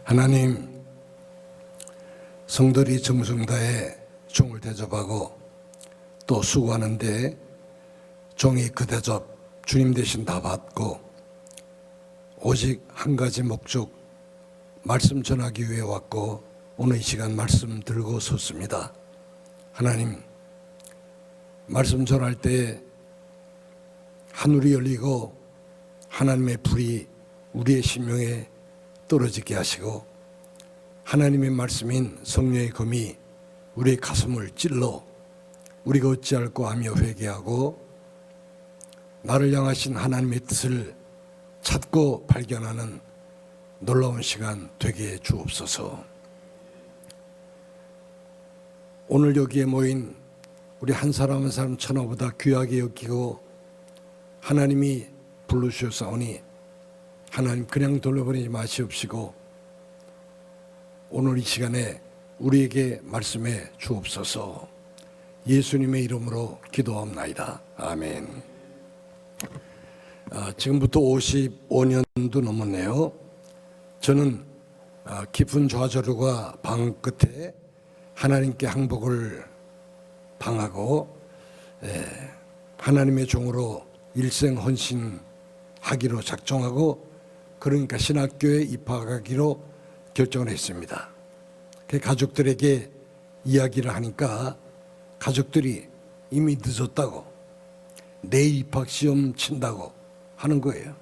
하나님, 성도들이 정성다해 종을 대접하고 또 수고하는데 종이 그 대접 주님 대신 다 받고 오직 한 가지 목적, 말씀 전하기 위해 왔고 오늘 이 시간 말씀 들고 섰습니다. 하나님, 말씀 전할 때 하늘이 열리고 하나님의 불이 우리의 심령에 떨어지게 하시고 하나님의 말씀인 성령의 검이 우리의 가슴을 찔러 우리가 어찌할꼬 하며 회개하고 나를 향하신 하나님의 뜻을 찾고 발견하는 놀라운 시간 되게 해 주옵소서. 오늘 여기에 모인 우리 한 사람 한 사람 천하보다 귀하게 여기고 하나님이 부르셨사오니 하나님 그냥 돌려버리지 마시옵시고 오늘 이 시간에 우리에게 말씀해 주옵소서. 예수님의 이름으로 기도합나이다. 아멘. 지금부터 55년도 넘었네요. 저는 깊은 좌절과 방황 끝에 하나님께 항복을 당하고 하나님의 종으로 일생 헌신하기로 작정하고 그러니까 신학교에 입학하기로 결정을 했습니다. 가족들에게 이야기를 하니까 가족들이 이미 늦었다고 내일 입학시험 친다고 하는 거예요.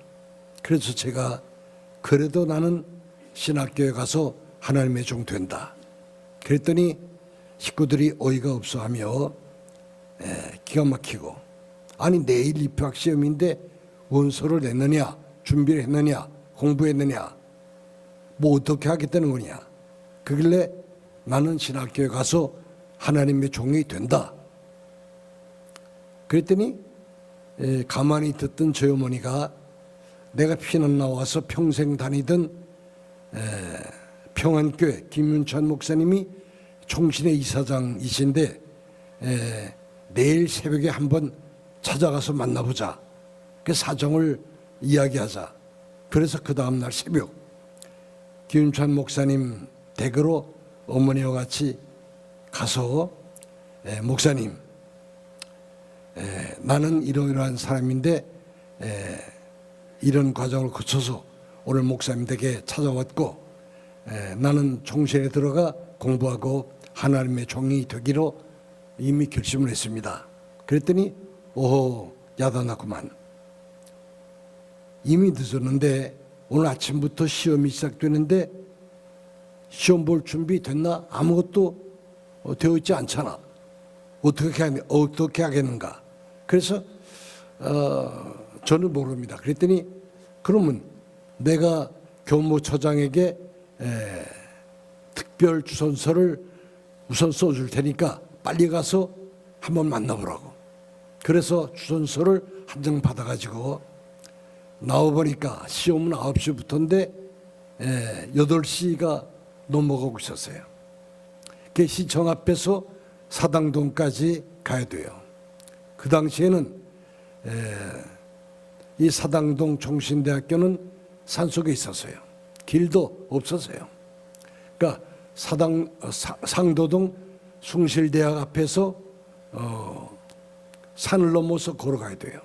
그래서 제가 그래도 나는 신학교에 가서 하나님의 종 된다. 그랬더니 식구들이 어이가 없어하며 기가 막히고 아니 내일 입학시험인데 원서를 냈느냐 준비를 했느냐 공부했느냐 뭐 어떻게 하겠다는 거냐. 그길래 나는 신학교에 가서 하나님의 종이 된다. 그랬더니 가만히 듣던 저희 어머니가 내가 피난 나와서 평생 다니던 평안교회 김윤찬 목사님이 총신의 이사장이신데 내일 새벽에 한번 찾아가서 만나보자. 그 사정을 이야기하자. 그래서 그 다음날 새벽 김윤찬 목사님 댁으로 어머니와 같이 가서 목사님 나는 이러이러한 사람인데 이런 과정을 거쳐서 오늘 목사님 댁에 찾아왔고 나는 총신에 들어가 공부하고 하나님의 종이 되기로 이미 결심을 했습니다. 그랬더니 오호 야단났구만. 이미 늦었는데 오늘 아침부터 시험이 시작되는데 시험 볼 준비 됐나? 아무것도 되어 있지 않잖아. 어떻게 하겠는가? 그래서 저는 모릅니다. 그랬더니 그러면 내가 교무처장에게 특별 주선서를 우선 써줄 테니까 빨리 가서 한번 만나보라고. 그래서 주선서를 한 장 받아가지고 나와보니까 시험은 9시부터인데 8시가 넘어가고 있었어요. 그 시청 앞에서 사당동까지 가야 돼요. 그 당시에는 이 사당동 총신대학교는 산속에 있었어요. 길도 없었어요. 그러니까 상도동 숭실대학 앞에서 산을 넘어서 걸어가야 돼요.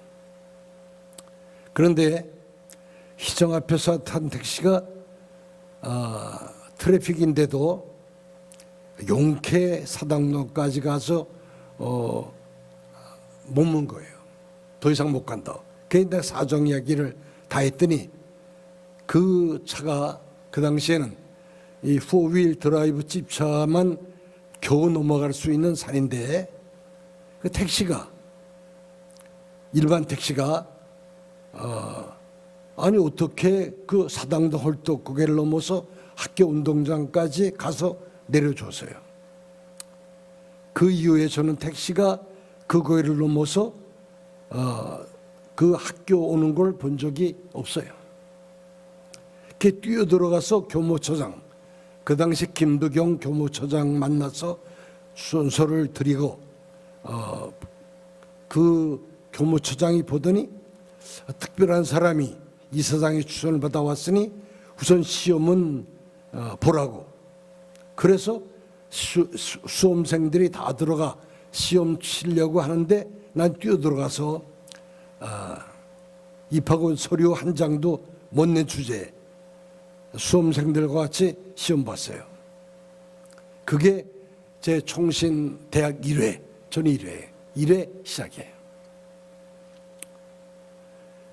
그런데 시청 앞에서 탄 택시가 트래픽인데도 용케 사당동까지 가서 못 문 거예요. 더 이상 못 간다. 그래서 내가 사정 이야기를 다 했더니 그 차가 그 당시에는 이 4휠 드라이브 집차만 겨우 넘어갈 수 있는 산인데 그 택시가 일반 택시가 아니 어떻게 그 사당동 헐떡고개를 넘어서 학교 운동장까지 가서 내려줬어요. 그 이후에 저는 택시가 그 고개를 넘어서 그 학교 오는 걸 본 적이 없어요. 이렇게 뛰어들어가서 교무처장, 그 당시 김두경 교무처장 만나서 순서를 드리고 그 교무처장이 보더니 특별한 사람이 이사장의 추천을 받아왔으니 우선 시험은 보라고. 그래서 수험생들이 다 들어가 시험 치려고 하는데 난 뛰어들어가서 입학원 서류 한 장도 못 낸 주제에 수험생들과 같이 시험 봤어요. 그게 제 총신 대학 1회, 저는 1회 시작이에요.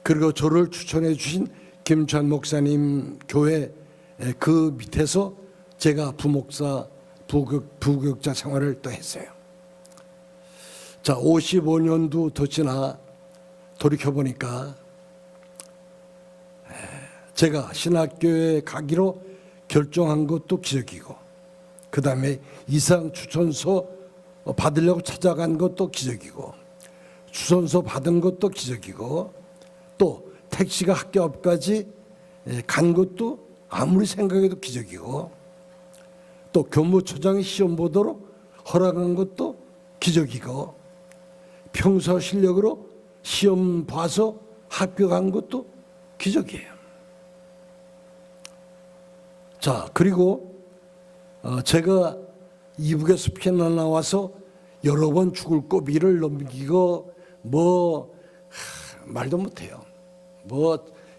그리고 저를 추천해 주신 김찬 목사님 교회 그 밑에서 제가 부목사, 부교육자 생활을 또 했어요. 자, 55년도 더 지나 돌이켜보니까 제가 신학교에 가기로 결정한 것도 기적이고, 그 다음에 이상 추천서 받으려고 찾아간 것도 기적이고, 추천서 받은 것도 기적이고, 또 택시가 학교 앞까지 간 것도 아무리 생각해도 기적이고, 또 교무처장이 시험 보도록 허락한 것도 기적이고, 평소 실력으로 시험 봐서 합격한 것도 기적이에요. 자, 그리고 제가 이북에서 피난 나와서 여러 번 죽을 고비를 넘기고 말도 못해요.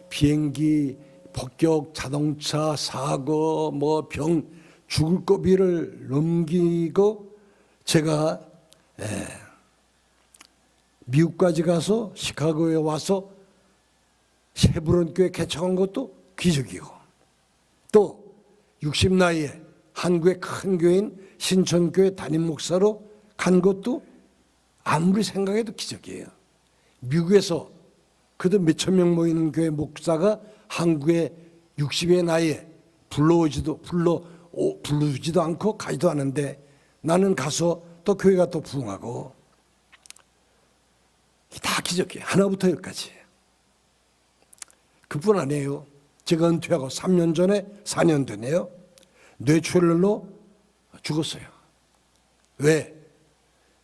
비행기 폭격, 자동차 사고, 병, 죽을 고비를 넘기고 제가 미국까지 가서 시카고에 와서 쉐브론 교회 개척한 것도 기적이고, 또 60 나이에 한국의 큰 교회인 신천교회 담임 목사로 간 것도 아무리 생각해도 기적이에요. 미국에서 그도 몇천 명 모이는 교회 목사가 한국의 60의 나이에 불러주지도 않고 가지도 않은데 나는 가서 또 교회가 또 부흥하고, 다 기적이에요. 하나부터 열까지. 그뿐 아니에요. 제가 은퇴하고 3년 전에 4년 되네요. 뇌출혈로 죽었어요. 왜?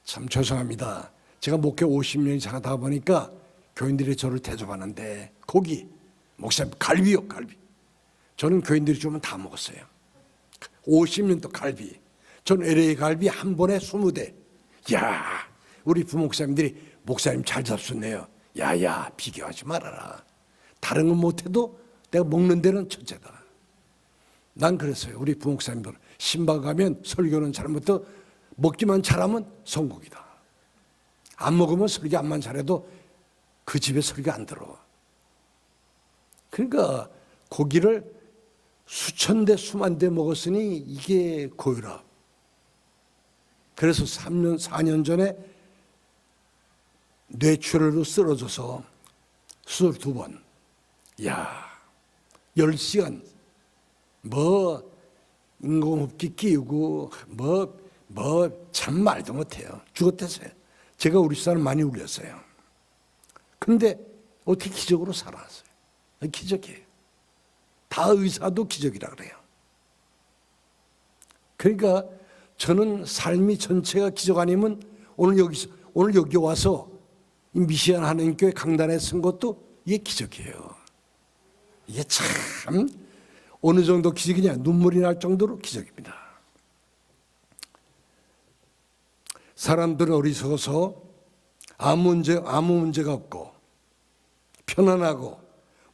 참 죄송합니다. 제가 목회 50년이 지나다 보니까 교인들이 저를 대접하는데 고기, 목사님 갈비요, 갈비. 저는 교인들이 주면 다 먹었어요. 50년도 갈비. 전 LA 갈비 한 번에 20대. 야, 우리 부목사님들이 목사님 잘 잡수네요. 야야, 비교하지 말아라. 다른 건 못해도 내가 먹는 데는 첫째다. 난 그랬어요. 우리 부목사님들 신방 가면 설교는 잘못해도 먹기만 잘하면 성공이다. 안 먹으면 설교 안만 잘해도 그 집에 설교 안 들어와. 그러니까 고기를 수천 대 수만 대 먹었으니 이게 고혈압. 그래서 3년 4년 전에 뇌출혈로 쓰러져서 수술 2번. 야, 10시간 인공호흡기 끼우고 참 말도 못해요. 죽었댔어요. 제가 우리 사람 많이 울렸어요. 근데 어떻게 기적으로 살아왔어요? 기적이에요. 다 의사도 기적이라 그래요. 그러니까 저는 삶이 전체가 기적 아니면 오늘 여기 와서 이 미시안 하나님교회 강단에 쓴 것도 이게 기적이에요. 이게 참 어느 정도 기적이냐, 눈물이 날 정도로 기적입니다. 사람들은 어리석어서 아무 문제가 없고 편안하고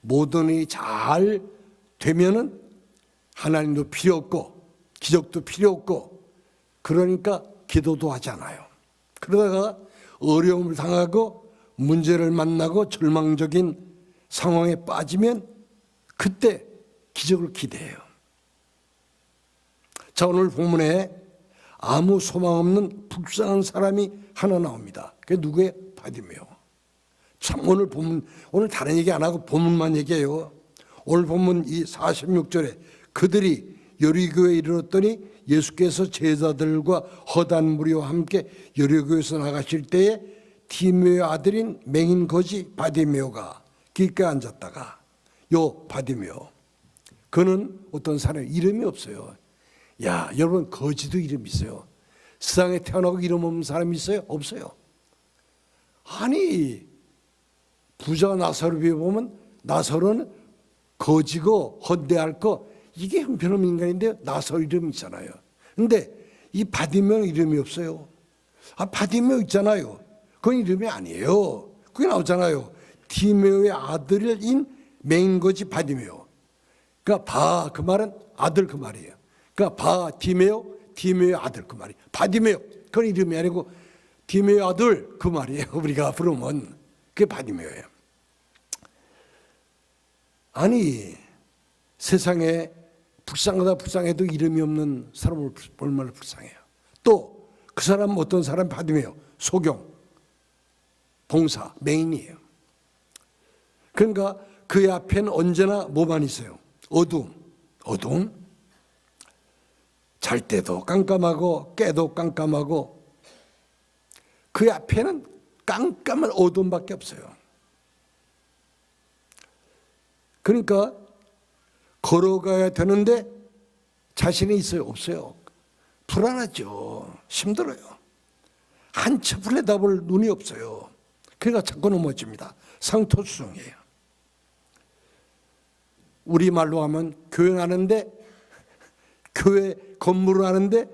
모든 일이 잘 되면은 하나님도 필요 없고 기적도 필요 없고 그러니까 기도도 하지 않아요. 그러다가 어려움을 당하고 문제를 만나고 절망적인 상황에 빠지면 그때 기적을 기대해요. 자, 오늘 본문에 아무 소망 없는 불쌍한 사람이 하나 나옵니다. 그게 누구예요? 바디메오. 참 오늘 다른 얘기 안 하고 본문만 얘기해요. 오늘 본문 이 46절에 그들이 여리고에 이르렀더니 예수께서 제자들과 허단 무리와 함께 여리고에서 나가실 때에 디메오 아들인 맹인 거지 바디메오가 길가에 앉았다가 요 바디메오 그는 어떤 사람 이름이 없어요. 야, 여러분 거지도 이름이 있어요. 세상에 태어나고 이름 없는 사람이 있어요? 없어요. 아니 부자 나사로에 보면 나사로는 거지고 헌대할 거 이게 형편없는 인간인데 나서 이름이 있잖아요. 근데 이 바디메오 이름이 없어요. 바디메오 있잖아요. 그건 이름이 아니에요. 그게 나오잖아요. 디메오의 아들인 맹인 거지 바디메오. 그러니까 그 말은 아들 그 말이에요. 그러니까 디메오의 아들 그 말이에요. 바디메오 그건 이름이 아니고 디메오 아들 그 말이에요. 우리가 부르면 그게 바디메오예요. 아니 세상에 불쌍해도 이름이 없는 사람을 얼마나 불쌍해요. 또 그 사람 어떤 사람 바디메오 소경 봉사 맹인이에요. 그러니까 그 앞에는 언제나 뭐만 있어요? 어둠. 잘 때도 깜깜하고 깨도 깜깜하고 그 앞에는 깜깜한 어둠밖에 없어요. 그러니까 걸어가야 되는데 자신이 있어요? 없어요? 불안하죠. 힘들어요. 한참 내다볼 눈이 없어요. 그러니까 자꾸 넘어집니다. 상토수성이에요. 우리말로 하면 교회 가는데 교회 건물을 하는데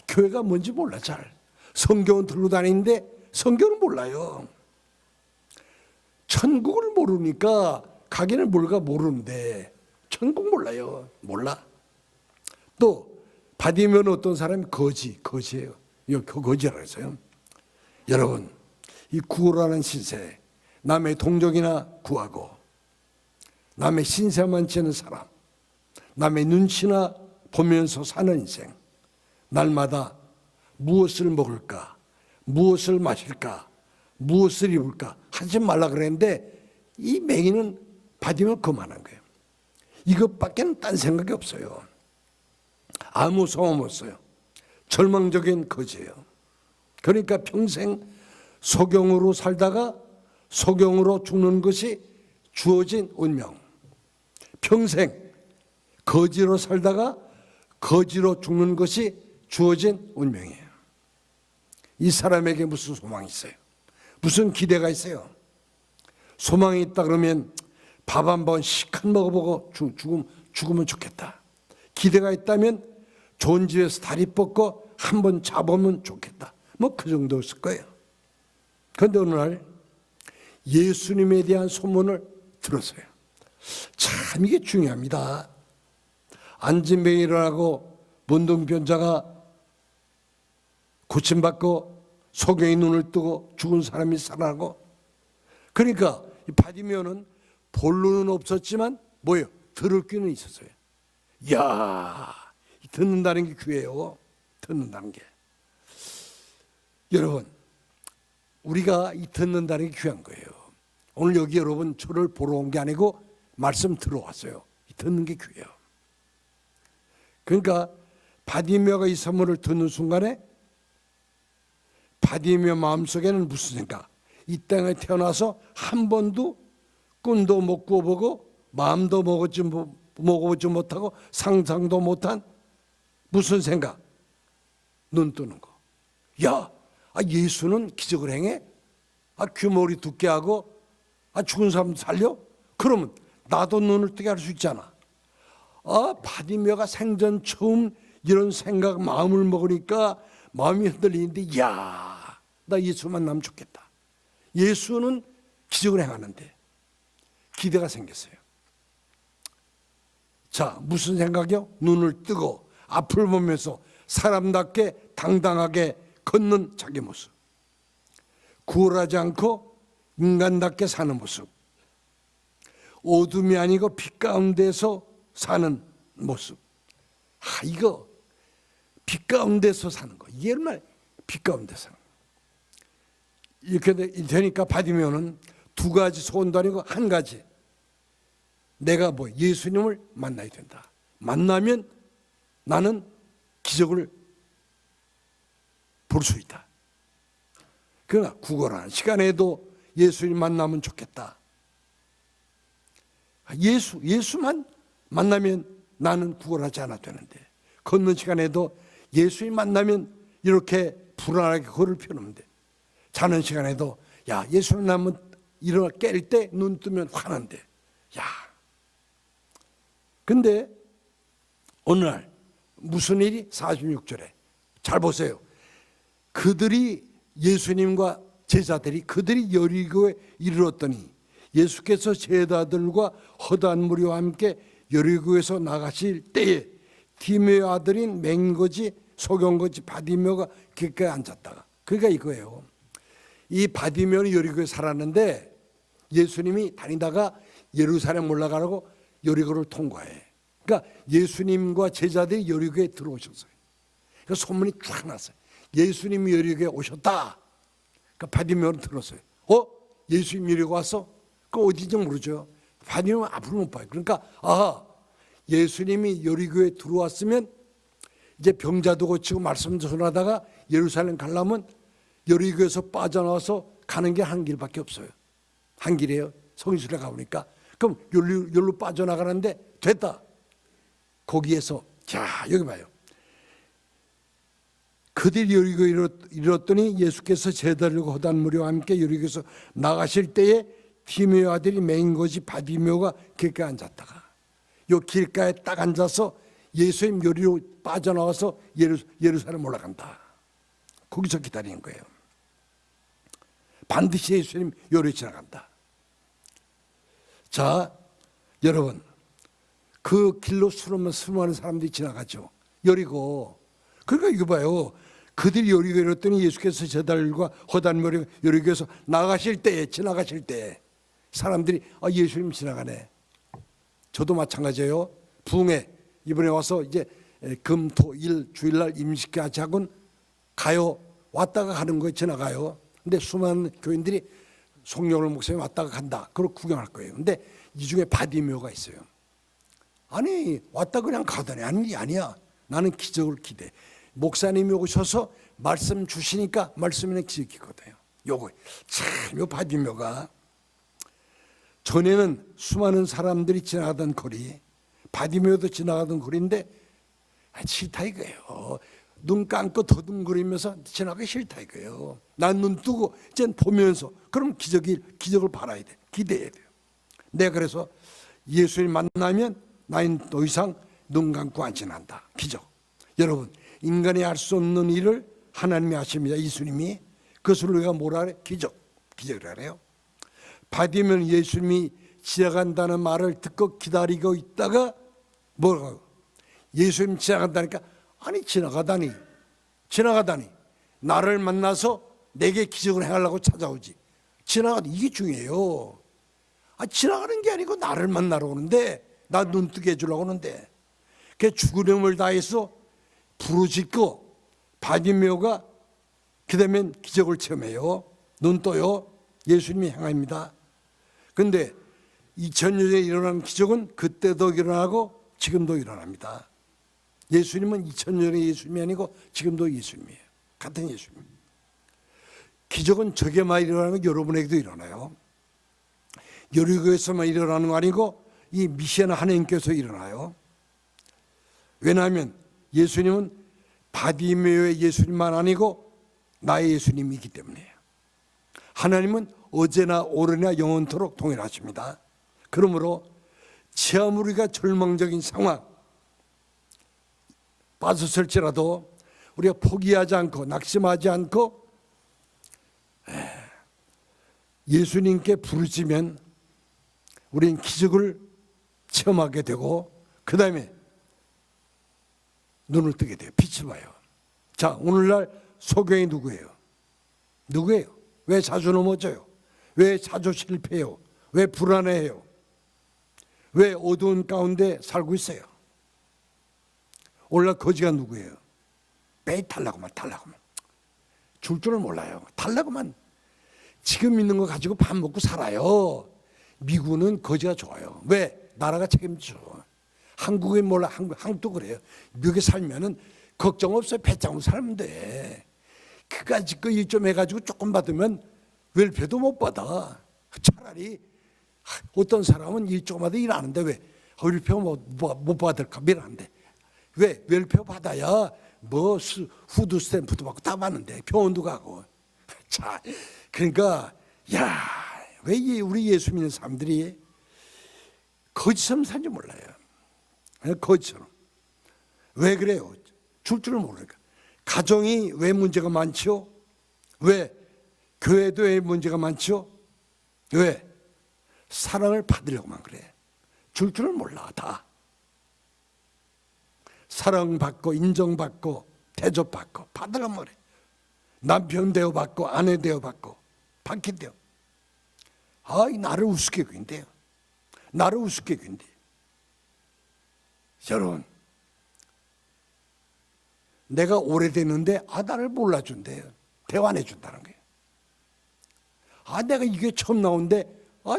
교회가 뭔지 몰라 잘. 성경은 들고 다니는데 성경은 몰라요. 천국을 모르니까 가기는 뭘까 모르는데 천국 몰라요. 몰라. 또 바디면 어떤 사람이 거지예요. 거지라고 했어요. 여러분 이 구호라는 신세 남의 동정이나 구하고 남의 신세만 지는 사람 남의 눈치나 보면서 사는 인생 날마다 무엇을 먹을까 무엇을 마실까 무엇을 입을까 하지 말라 그랬는데 이 맹인은 받으면 그만한 거예요. 이것밖에는 딴 생각이 없어요. 아무 소망 없어요. 절망적인 거지예요. 그러니까 평생 소경으로 살다가 소경으로 죽는 것이 주어진 운명. 평생 거지로 살다가 거지로 죽는 것이 주어진 운명이에요. 이 사람에게 무슨 소망이 있어요? 무슨 기대가 있어요? 소망이 있다 그러면 밥 한 번 시컷 먹어보고 죽으면 좋겠다. 기대가 있다면 좋은 집에서 다리 뻗고 한 번 자보면 좋겠다. 뭐 그 정도였을 거예요. 그런데 어느 날 예수님에 대한 소문을 들었어요. 참 이게 중요합니다. 안진뱅이 일어나고 문둥병자가 고침받고 소경이 눈을 뜨고 죽은 사람이 살아나고 그러니까 이 바디메오는 본론은 없었지만 뭐예요? 들을 귀는 있었어요. 이야 듣는다는 게 귀해요. 듣는다는 게. 여러분 우리가 이 듣는다는 게 귀한 거예요. 오늘 여기 여러분 저를 보러 온 게 아니고 말씀 들어왔어요. 듣는 게 귀해요. 그러니까 바디메오가 이 선물을 듣는 순간에 바디메오 마음속에는 무슨 생각? 이 땅에 태어나서 한 번도 꿈도 못 꾸어보고 마음도 먹어보지 못하고 상상도 못한 무슨 생각? 눈 뜨는 거. 야, 예수는 기적을 행해? 귀머리 두께 하고 죽은 사람 살려? 그러면 나도 눈을 뜨게 할 수 있잖아. 바디메오가 생전 처음 이런 생각 마음을 먹으니까 마음이 흔들리는데 야, 나 예수 만나면 좋겠다. 예수는 기적을 행하는데 기대가 생겼어요. 자, 무슨 생각이요? 눈을 뜨고 앞을 보면서 사람답게 당당하게 걷는 자기 모습. 구걸하지 않고 인간답게 사는 모습. 어둠이 아니고 빛 가운데서 사는 모습. 이거 빛 가운데서 사는 거. 이게 얼마나 빛 가운데 사는 거. 이렇게 되니까 바디메오는 두 가지 소원도 아니고 한 가지. 내가 예수님을 만나야 된다. 만나면 나는 기적을 볼 수 있다. 그러나 구걸하는 시간에도 예수님 만나면 좋겠다. 예수만 만나면 나는 구걸하지 않아도 되는데 걷는 시간에도 예수님 만나면 이렇게 불안하게 걸을 필요 없는데 자는 시간에도 예수님 만나면 일어나 깰 때 눈 뜨면 화난데 근데 어느 날 무슨 일이 46절에 잘 보세요. 그들이 예수님과 제자들이 그들이 여리고에 이르렀더니 예수께서 제자들과 허다한 무리와 함께 여리고에서 나가실 때에 디메오 아들인 맹거지 소경거지 바디메오가 객가에 앉았다가, 그러니까 이거예요. 이 바디메오는 여리고에 살았는데 예수님이 다니다가 예루살렘 올라가라고 여리고를 통과해. 그러니까 예수님과 제자들이 여리고에 들어오셨어요. 그러니까 소문이 쫙 났어요. 예수님이 여리고에 오셨다. 그러니까 바디메오는 들었어요. 예수님 여리고 왔어? 그 어딘지 모르죠. 바디메오는 앞으로 못 봐요. 그러니까 예수님이 여리고에 들어왔으면 이제 병자도 고치고 말씀 전하다가 예루살렘 가려면 여리고에서 빠져나와서 가는 게 한 길밖에 없어요. 한 길이에요. 성지순례 가보니까. 그럼 여기로 빠져나가는데 됐다. 거기에서 자 여기 봐요. 그들이 여리고에 이르렀더니 예수께서 제자들과 허다한 무리와 함께 여리고에서 나가실 때에 디메오 아들이 맹거지 바디메오가 길가에 앉았다가, 요 길가에 딱 앉아서 예수님 요리로 빠져나와서 예루살렘 올라간다. 거기서 기다리는 거예요. 반드시 예수님 요리 지나간다. 자, 여러분, 그 길로 수많은 사람들이 지나가죠. 여리고. 그러니까 이거 봐요. 그들이 여리고에 이르렀더니 예수께서 제자들과 허다한 무리가 여리고에서 지나가실 때에 사람들이 예수님 지나가네. 저도 마찬가지예요. 부흥회 이번에 와서 이제 금, 토, 일 주일날 임식까지 하곤 가요. 왔다가 가는 거에 지나가요. 근데 수많은 교인들이 송영을 목사님 왔다가 간다. 그걸 구경할 거예요. 근데 이 중에 바디메오가 있어요. 아니 왔다 그냥 가더니 아니야. 나는 기적을 기대. 목사님이 오셔서 말씀 주시니까 말씀에는 기적이거든요. 요거 참 요 바디메오가 전에는 수많은 사람들이 지나가던 거리, 바디메오도 지나가던 거리인데 싫다 이거예요. 눈 감고 더듬거리면서 지나가기 싫다 이거예요. 난 눈 뜨고 이제 보면서 그럼 기적을 바라야 돼. 기대해야 돼요. 내가 그래서 예수님 만나면 나는 더 이상 눈 감고 안 지난다. 기적. 여러분, 인간이 할 수 없는 일을 하나님이 하십니다. 예수님이. 그것을 우리가 뭐라 그래? 기적이라 그래요. 바디면 예수님이 지나간다는 말을 듣고 기다리고 있다가 뭐라고? 예수님 지나간다니까, 아니 지나가다니 나를 만나서 내게 기적을 행하려고 찾아오지. 이게 중요해요. 지나가는 게 아니고 나를 만나러 오는데, 나 눈 뜨게 해주려고 하는데, 그 죽은 힘을 다해서 부르짖고 바디메오가 그 다음에 기적을 체험해요. 눈 떠요. 예수님이 행합니다. 그런데 2000년 전에 일어난 기적은 그때도 일어나고 지금도 일어납니다. 예수님은 2000년의 예수님이 아니고 지금도 예수님이에요. 같은 예수님. 기적은 저게만 일어나는 거 여러분에게도 일어나요. 여리고에서만 일어나는 거 아니고 이 미시아나 하나님께서 일어나요. 왜냐하면 예수님은 바디메오의 예수님만 아니고 나의 예수님이기 때문이에요. 하나님은 어제나 오늘이나 영원토록 동일하십니다. 그러므로 체험 우리가 절망적인 상황 빠졌을지라도 우리가 포기하지 않고 낙심하지 않고 예수님께 부르짖으면 우리는 기적을 체험하게 되고 그 다음에 눈을 뜨게 돼요. 빛을 봐요. 자, 오늘날 소경이 누구예요? 왜 자주 넘어져요? 왜 자주 실패해요? 왜 불안해해요? 왜 어두운 가운데 살고 있어요? 오늘날 거지가 누구예요? 매일 달라고만 줄 줄은 몰라요. 달라고만 지금 있는 거 가지고 밥 먹고 살아요. 미국은 거지가 좋아요. 왜? 나라가 책임져. 한국에 몰라. 한국도 그래요. 미국에 살면은 걱정 없어요. 배짱으로 살면 돼. 그까짓 거 일 좀 해가지고 조금 받으면 웰페도 못 받아. 차라리 어떤 사람은 일 조금 받아 일하는데 왜 웰페 못 받을까 미안한데 왜 웰페 받아야 뭐 후드 스탬프도 받고 다 받는데 병원도 가고. 자, 그러니까 왜 우리 예수 믿는 사람들이 거지처럼 사는지 몰라요. 거지처럼. 왜 그래요? 줄 줄을 모르니까. 가정이 왜 문제가 많지요? 왜? 교회도 왜 문제가 많지요? 왜? 사랑을 받으려고만 그래. 줄 줄을 몰라 다. 사랑받고 인정받고 대접받고 받으려면 그래. 남편 대우받고 아내 대우받고 받긴대요. 나를 우습게 군대요. 나를 우습게 군대. 여러분, 내가 오래됐는데 나를 몰라준대요. 대화 안 해준다는 거예요. 내가 이게 처음 나온데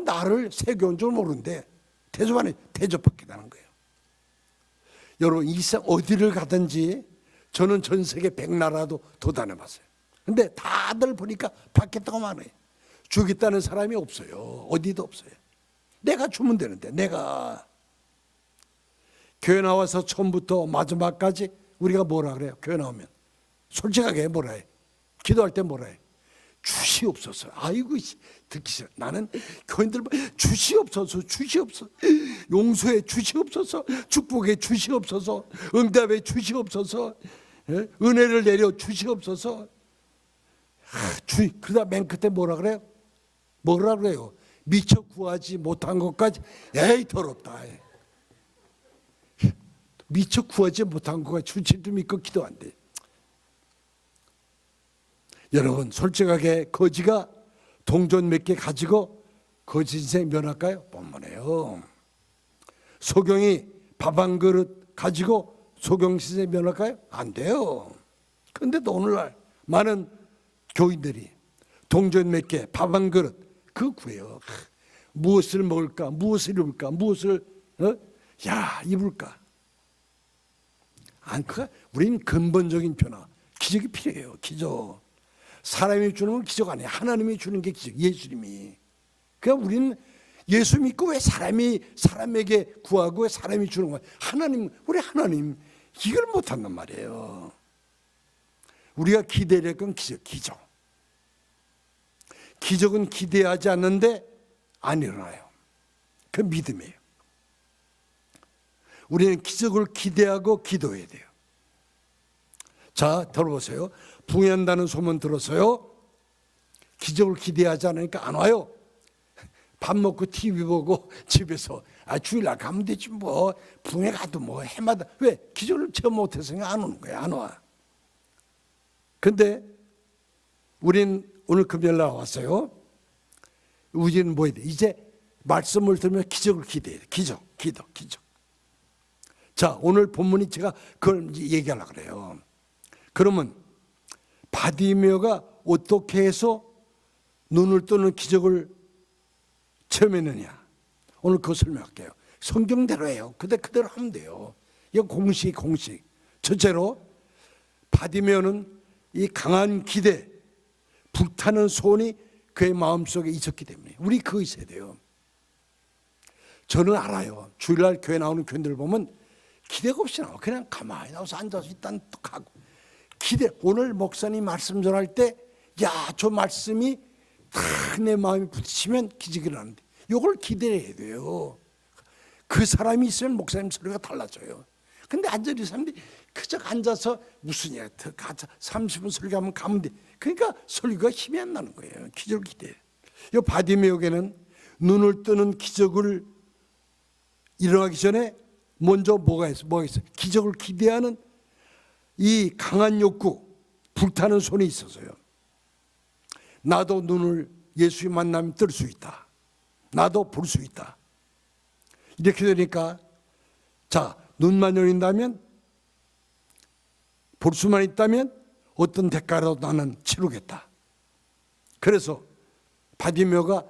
나를 세계온 줄 모르는데 대접받겠다는 거예요. 여러분, 이 세상 어디를 가든지 저는 전 세계 100나라도 도다녀봤어요. 근데 다들 보니까 받겠다고 말해요. 주겠다는 사람이 없어요. 어디도 없어요. 내가 주면 되는데, 내가 교회 나와서 처음부터 마지막까지 우리가 뭐라 그래요? 교회 나오면 솔직하게 뭐라 해? 기도할 때 뭐라 해? 주시옵소서. 아이고 듣기 싫어. 나는 교인들 주시옵소서, 주시옵소서, 용서해 주시옵소서, 축복해 주시옵소서, 응답해 주시옵소서, 은혜를 내려 주시옵소서. 그러다 맨 끝에 뭐라 그래요? 뭐라 그래요? 미처 구하지 못한 것까지 에이 더럽다. 미처 구하지 못한 것까지 주칠도 믿고 기도 안 돼. 여러분, 솔직하게 거지가 동전 몇 개 가지고 거지 인생 면할까요? 뻔뻔해요. 소경이 밥 한 그릇 가지고 소경 인생 면할까요? 안 돼요. 그런데도 오늘날 많은 교인들이 동전 몇 개, 밥 한 그릇 그거 구해요. 무엇을 먹을까, 무엇을 입을까, 무엇을 입을까. 우리는 근본적인 변화, 기적이 필요해요. 기적. 사람이 주는 건 기적 아니에요. 하나님이 주는 게 기적. 예수님이. 그러니까 우리는 예수 믿고 왜 사람에게 구하고 왜 사람이 주는 거야? 우리 하나님 이걸 못한단 말이에요. 우리가 기대할 건 기적. 기적은 기대하지 않는데 안 일어나요. 그 믿음이에요. 우리는 기적을 기대하고 기도해야 돼요. 자, 들어보세요. 붕해한다는 소문 들었어요? 기적을 기대하지 않으니까 안 와요. 밥 먹고 TV 보고 집에서 주일날 가면 되지 뭐. 붕해 가도 뭐 해마다. 왜? 기적을 체험 못해서 안 오는 거야. 안 와. 근데 우린 오늘 금요일 날 왔어요. 우리는 뭐 해야 돼? 이제 말씀을 들으면 기적을 기대해야 돼. 기적. 자, 오늘 본문이 제가 그걸 얘기하려고 그래요. 그러면 바디메오가 어떻게 해서 눈을 뜨는 기적을 체험했느냐? 오늘 그거 설명할게요. 성경대로예요. 그대로 하면 돼요. 이거 공식. 첫째로 바디메오는 이 강한 기대, 불타는 소원이 그의 마음속에 있었기 때문에 우리 그거 있어야 돼요. 저는 알아요. 주일날 교회 나오는 교인들 보면 기대가 없이 나와. 그냥 가만히 나와서 앉아서 일단 또 가고. 오늘 목사님 말씀 전할 때, 저 말씀이 다 내 마음에 부딪히면 기적이 일어나는데, 이걸 기대해야 돼요. 그 사람이 있으면 목사님 소리가 달라져요. 근데 앉아있는 사람들이 그저 앉아서 무슨 얘기, 30분 설교하면 가면 돼. 그러니까 설교가 힘이 안 나는 거예요. 기적을 기대해. 이 바디메오에는 눈을 뜨는 기적을 일어나기 전에 먼저 뭐가 있어? 기적을 기대하는 이 강한 욕구, 불타는 손이 있어서요. 나도 눈을 예수님 만나면 뜰 수 있다. 나도 볼 수 있다. 이렇게 되니까 자, 눈만 열린다면, 볼 수만 있다면 어떤 대가라도 나는 치르겠다. 그래서 바디메오가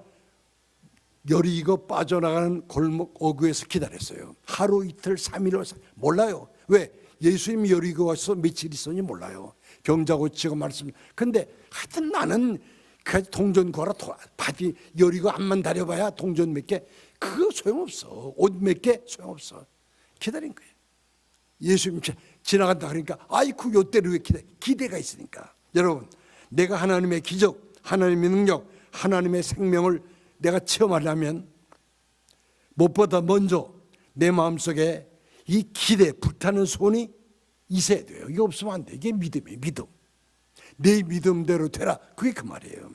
열이 익어 빠져나가는 골목 어귀에서 기다렸어요. 하루 이틀 3일을 몰라요. 왜? 예수님이 열이 익어서 며칠 있었는지 몰라요. 병자고치고 말씀. 근데 하여튼 나는 그 동전 구하러 바디 열이 익어 앞만 다려봐야 동전 몇 개. 그거 소용없어. 옷 몇 개 소용없어. 기다린 거예요. 예수님 지나간다 그러니까 아이쿠 요때를 왜 기대가 있으니까. 여러분, 내가 하나님의 기적, 하나님의 능력, 하나님의 생명을 내가 체험하려면 무엇보다 먼저 내 마음속에 이 기대, 불타는 손이 있어야 돼요. 이게 없으면 안 돼. 이게 믿음이에요. 믿음. 내 믿음대로 되라. 그게 그 말이에요.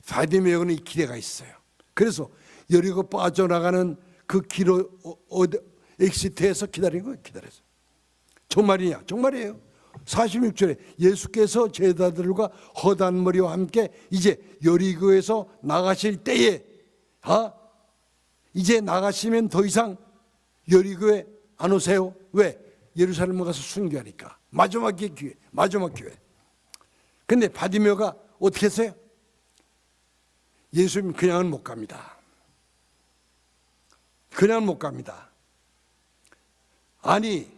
바디메오는 이 기대가 있어요. 그래서 여리고 빠져나가는 그 길을 엑시트에서 기다린 거예요. 기다려서. 정말이냐? 정말이에요. 46절에 예수께서 제자들과 허단 머리와 함께 이제 여리고에서 나가실 때에 이제 나가시면 더 이상 여리고에 안 오세요. 왜? 예루살렘에 가서 순교하니까. 마지막 기회. 마지막 기회. 근데 바디메오가 어떻게 했어요? 예수님 그냥은 못 갑니다. 그냥 못 갑니다. 아니,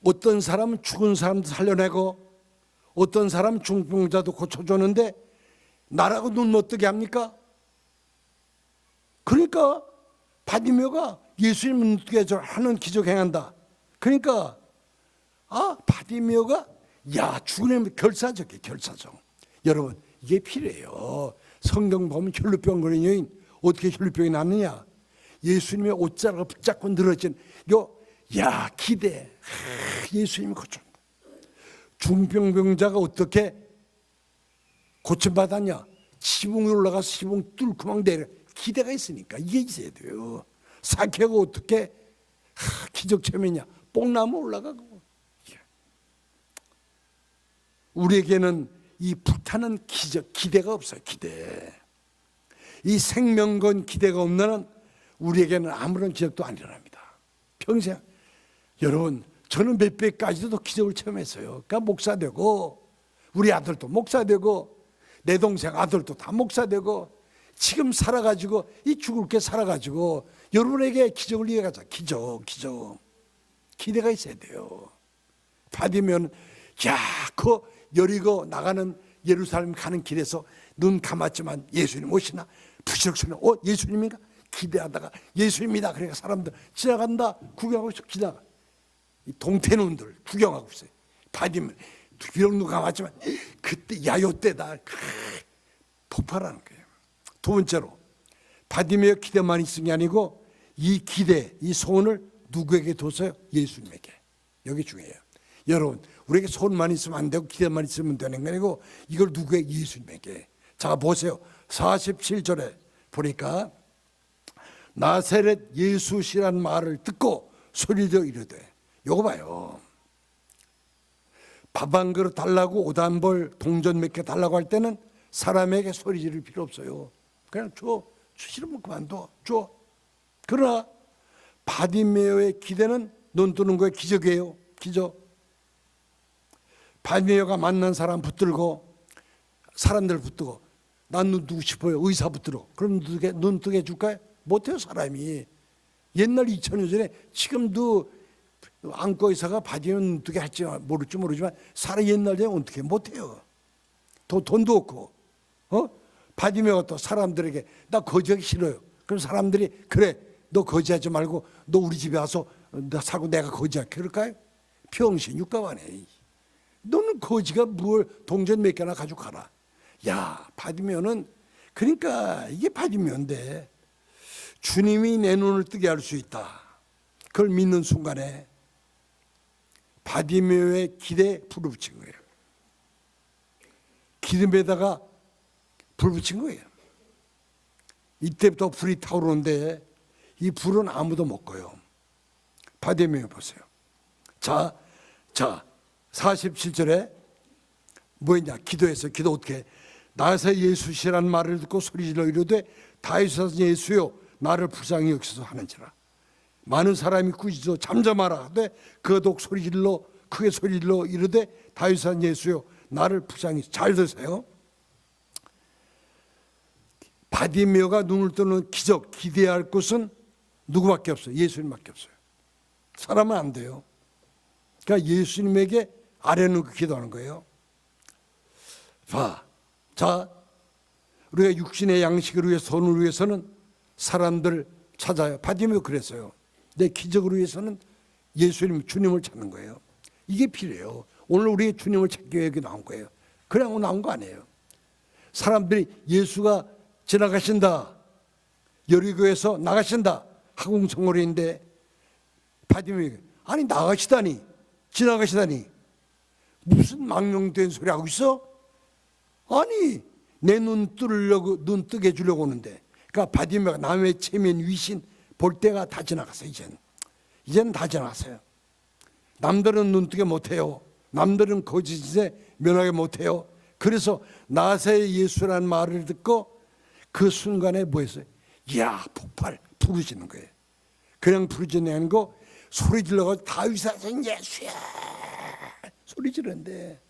어떤 사람은 죽은 사람도 살려내고 어떤 사람은 중풍자도 고쳐줬는데 나라고 눈 못 뜨게 합니까? 그러니까 바디메오가 예수님 눈 뜨게 하는 기적 행한다. 그러니까 바디메오가 죽으면 결사적이에요. 결사적. 여러분 이게 필요해요. 성경 보면 혈루병 걸린 여인 어떻게 혈루병이 났느냐? 예수님의 옷자락을 붙잡고 늘어진 기대. 예수님이 고쳐. 중병병자가 어떻게 고침받았냐? 지붕에 올라가서 지붕 뚫고 막 내려. 기대가 있으니까 이게 있어야 돼요. 사케가 어떻게 기적 체면이냐? 뽕나무 올라가고. 우리에게는 이 불타는 기대가 없어요. 기대. 이 생명건 기대가 없는 한 우리에게는 아무런 기적도 안 일어납니다. 평생. 여러분 저는 몇 배까지도 기적을 체험했어요. 그러니까 목사 되고 우리 아들도 목사 되고 내 동생 아들도 다 목사 되고 지금 살아가지고 이 죽을 게 살아가지고 여러분에게 기적을 이해가자. 기적. 기대가 있어야 돼요. 받으면 그 여리고 나가는 예루살렘 가는 길에서 눈 감았지만 예수님 오시나 부시럭소리나 예수님인가 기대하다가 예수님이다. 그러니까 사람들 지나간다 구경하고 있어. 지나가. 이 동태눈들 구경하고 있어요. 받으면 비록 눈 감았지만 그때 요때다 폭발하는 거예요. 두 번째로 바디메오 기대만 있은 게 아니고 이 기대, 이 소원을 누구에게 뒀어요? 예수님에게. 여기 중요해요. 여러분 우리에게 소원만 있으면 안 되고 기대만 있으면 되는 게 아니고 이걸 누구에게? 예수님에게. 자 보세요. 47절에 보니까 나사렛 예수시란 말을 듣고 소리로 이르되. 요거 봐요. 밥 한 그릇 달라고 옷 한 벌 동전 몇 개 달라고 할 때는 사람에게 소리 지를 필요 없어요. 그냥 줘. 싫으면 그만둬. 줘. 그러나 바디메오의 기대는 눈 뜨는 거에 기적이에요. 기적. 바디메오가 만난 사람 붙들고 사람들 붙들고 난 눈 뜨고 싶어요. 의사 붙들고. 그럼 눈 뜨게 해줄까요? 못해요. 사람이. 옛날 2000년 전에 지금도 안과 의사가 바디메오 눈 뜨게 할지 모를지 모르지만 사람 옛날에 어떻게 못해요. 돈도 없고 바디메오가 또 사람들에게 나 거지하기 싫어요. 그럼 사람들이 그래 너 거지하지 말고 너 우리 집에 와서 나 사고 내가 거지할게 그럴까요? 평신 육가만해. 너는 거지가 뭘 동전 몇 개나 가지고 가라. 바디메오는 그러니까 이게 바디메오인데 주님이 내 눈을 뜨게 할 수 있다. 그걸 믿는 순간에 바디메오의 기대에 불을 붙인 거예요. 기름에다가 불 붙인 거예요. 이때부터 불이 타오르는데 이 불은 아무도 못 꺼요. 바디메오 보세요. 자 47절에 뭐였냐? 기도했어요. 기도 어떻게? 나사 예수시란 말을 듣고 소리질러 이르되 다윗의 예수여 나를 불쌍히 여기소서 하는지라. 많은 사람이 꾸짖어 잠잠하라 하되 그 독 소리질러 크게 소리질러 이르되 다윗의 예수여 나를 불쌍히. 잘 드세요. 바디메오가 눈을 뜨는 기적 기대할 곳은 누구밖에 없어요? 예수님밖에 없어요. 사람은 안 돼요. 그러니까 예수님에게 아뢰는 기도하는 거예요. 자, 우리가 육신의 양식을 위해서 돈을 위해서는 사람들 찾아요. 바디메오 그랬어요. 내 기적을 위해서는 예수님 주님을 찾는 거예요. 이게 필요해요. 오늘 우리 주님을 찾기 위해 여기 나온 거예요. 그냥 나온 거 아니에요. 사람들이 예수가 지나가신다, 여리고에서 나가신다 하공성어리인데 바디메오 아니 나가시다니, 지나가시다니 무슨 망령된 소리 하고 있어? 아니 내 눈 뚫으려고, 눈 뜨게 해주려고 오는데. 그러니까 바디메오가 남의 체면 위신 볼 때가 다 지나갔어요. 이제는 다 지나갔어요. 남들은 눈뜨게 못해요. 남들은 거짓에 면하게 못해요. 그래서 나사렛 예수라는 말을 듣고 그 순간에 뭐 했어요? 이야, 폭발, 부르짖는 거예요. 그냥 부르짖는 거, 소리 질러가지고 다윗의 아들 예수야 소리 지르는데,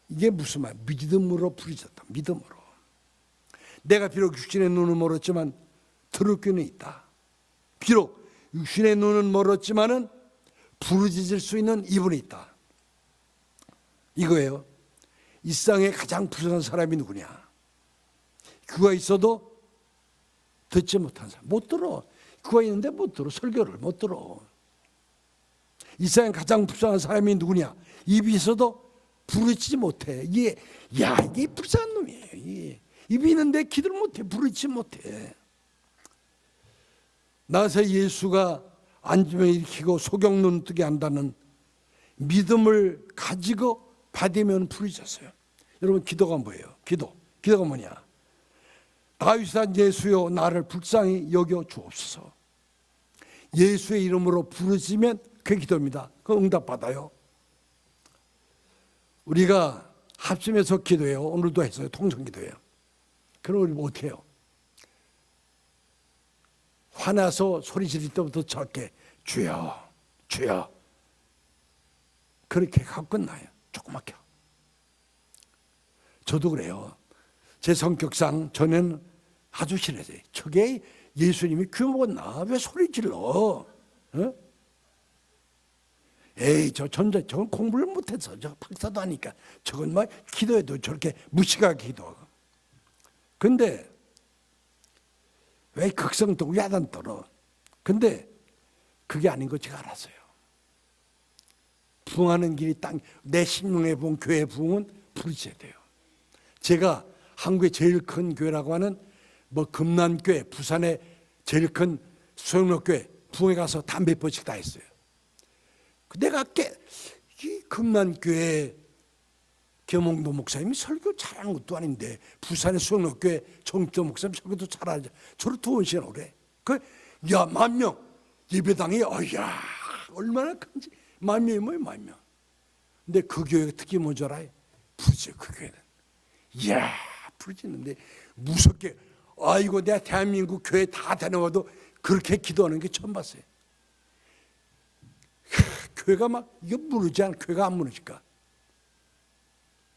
이게 무슨 말? 믿음으로 부르짖었다. 믿음으로. 내가 비록 육신의 눈은 멀었지만 들을 귀는 있다. 비록 육신의 눈은 멀었지만은 부르짖을 수 있는 이분이 있다. 이거예요. 이 세상에 가장 불쌍한 사람이 누구냐? 귀가 있어도 듣지 못한 사람. 못 들어. 귀가 있는데 못 들어. 설교를 못 들어. 이 세상에 가장 불쌍한 사람이 누구냐? 입이 있어도 부르짖지 못해. 이게 불쌍한 놈이에요. 입이 있는데 기도를 못해. 부르짖지 못해. 나사렛 예수가 안짐을 일으키고 소경 눈뜨게 한다는 믿음을 가지고 바디메오는 부르짖었어요. 여러분, 기도가 뭐예요? 기도가 뭐냐? 다윗의 아들 예수여 나를 불쌍히 여겨 주옵소서. 예수의 이름으로 부르짖으면 그게 기도입니다. 그 응답받아요. 우리가 합심해서 기도해요. 오늘도 했어요. 통성기도해요. 그럼 우리 못해요. 화나서 소리 지를 때부터 저렇게 주여 주여 그렇게 하고 끝나요. 조그맣게. 저도 그래요. 제 성격상 저는 아주 싫어져요. 저게 예수님이 귀 먹었나? 왜 소리 질러? 어? 에이, 저건 공부를 못해서, 저 박사도 하니까 저건 막 기도해도 저렇게 무식하게 기도하고. 근데 왜 극성도 야단 떨어? 근데 그게 아닌 거 제가 알았어요. 부흥하는 길이 내 심령에 본 교회 부흥은 부르짖어야 돼요. 제가 한국의 제일 큰 교회라고 하는 금난교회, 부산의 제일 큰 수영로교회 부흥에 가서 다 몇 번씩 다 했어요. 내가 이 금난교회 겸홍도 목사님이 설교 잘하는 것도 아닌데 부산의 수영로교회 정도 목사님 설교도 잘하지. 저를 2번씩이나 오래. 야, 10,000명 예배당이 얼마나 큰지. 10,000명이 뭐예요, 10,000명. 근데 그 교회가 특히 뭔지 알아요? 부르짖어요. 그 교회는. 이야, 부르짖는데 무섭게. 아이고, 내가 대한민국 교회 다 다녀와도 그렇게 기도하는 게 처음 봤어요. 교회가 막 이거 무너지지 않아. 교회가 안 무너질까?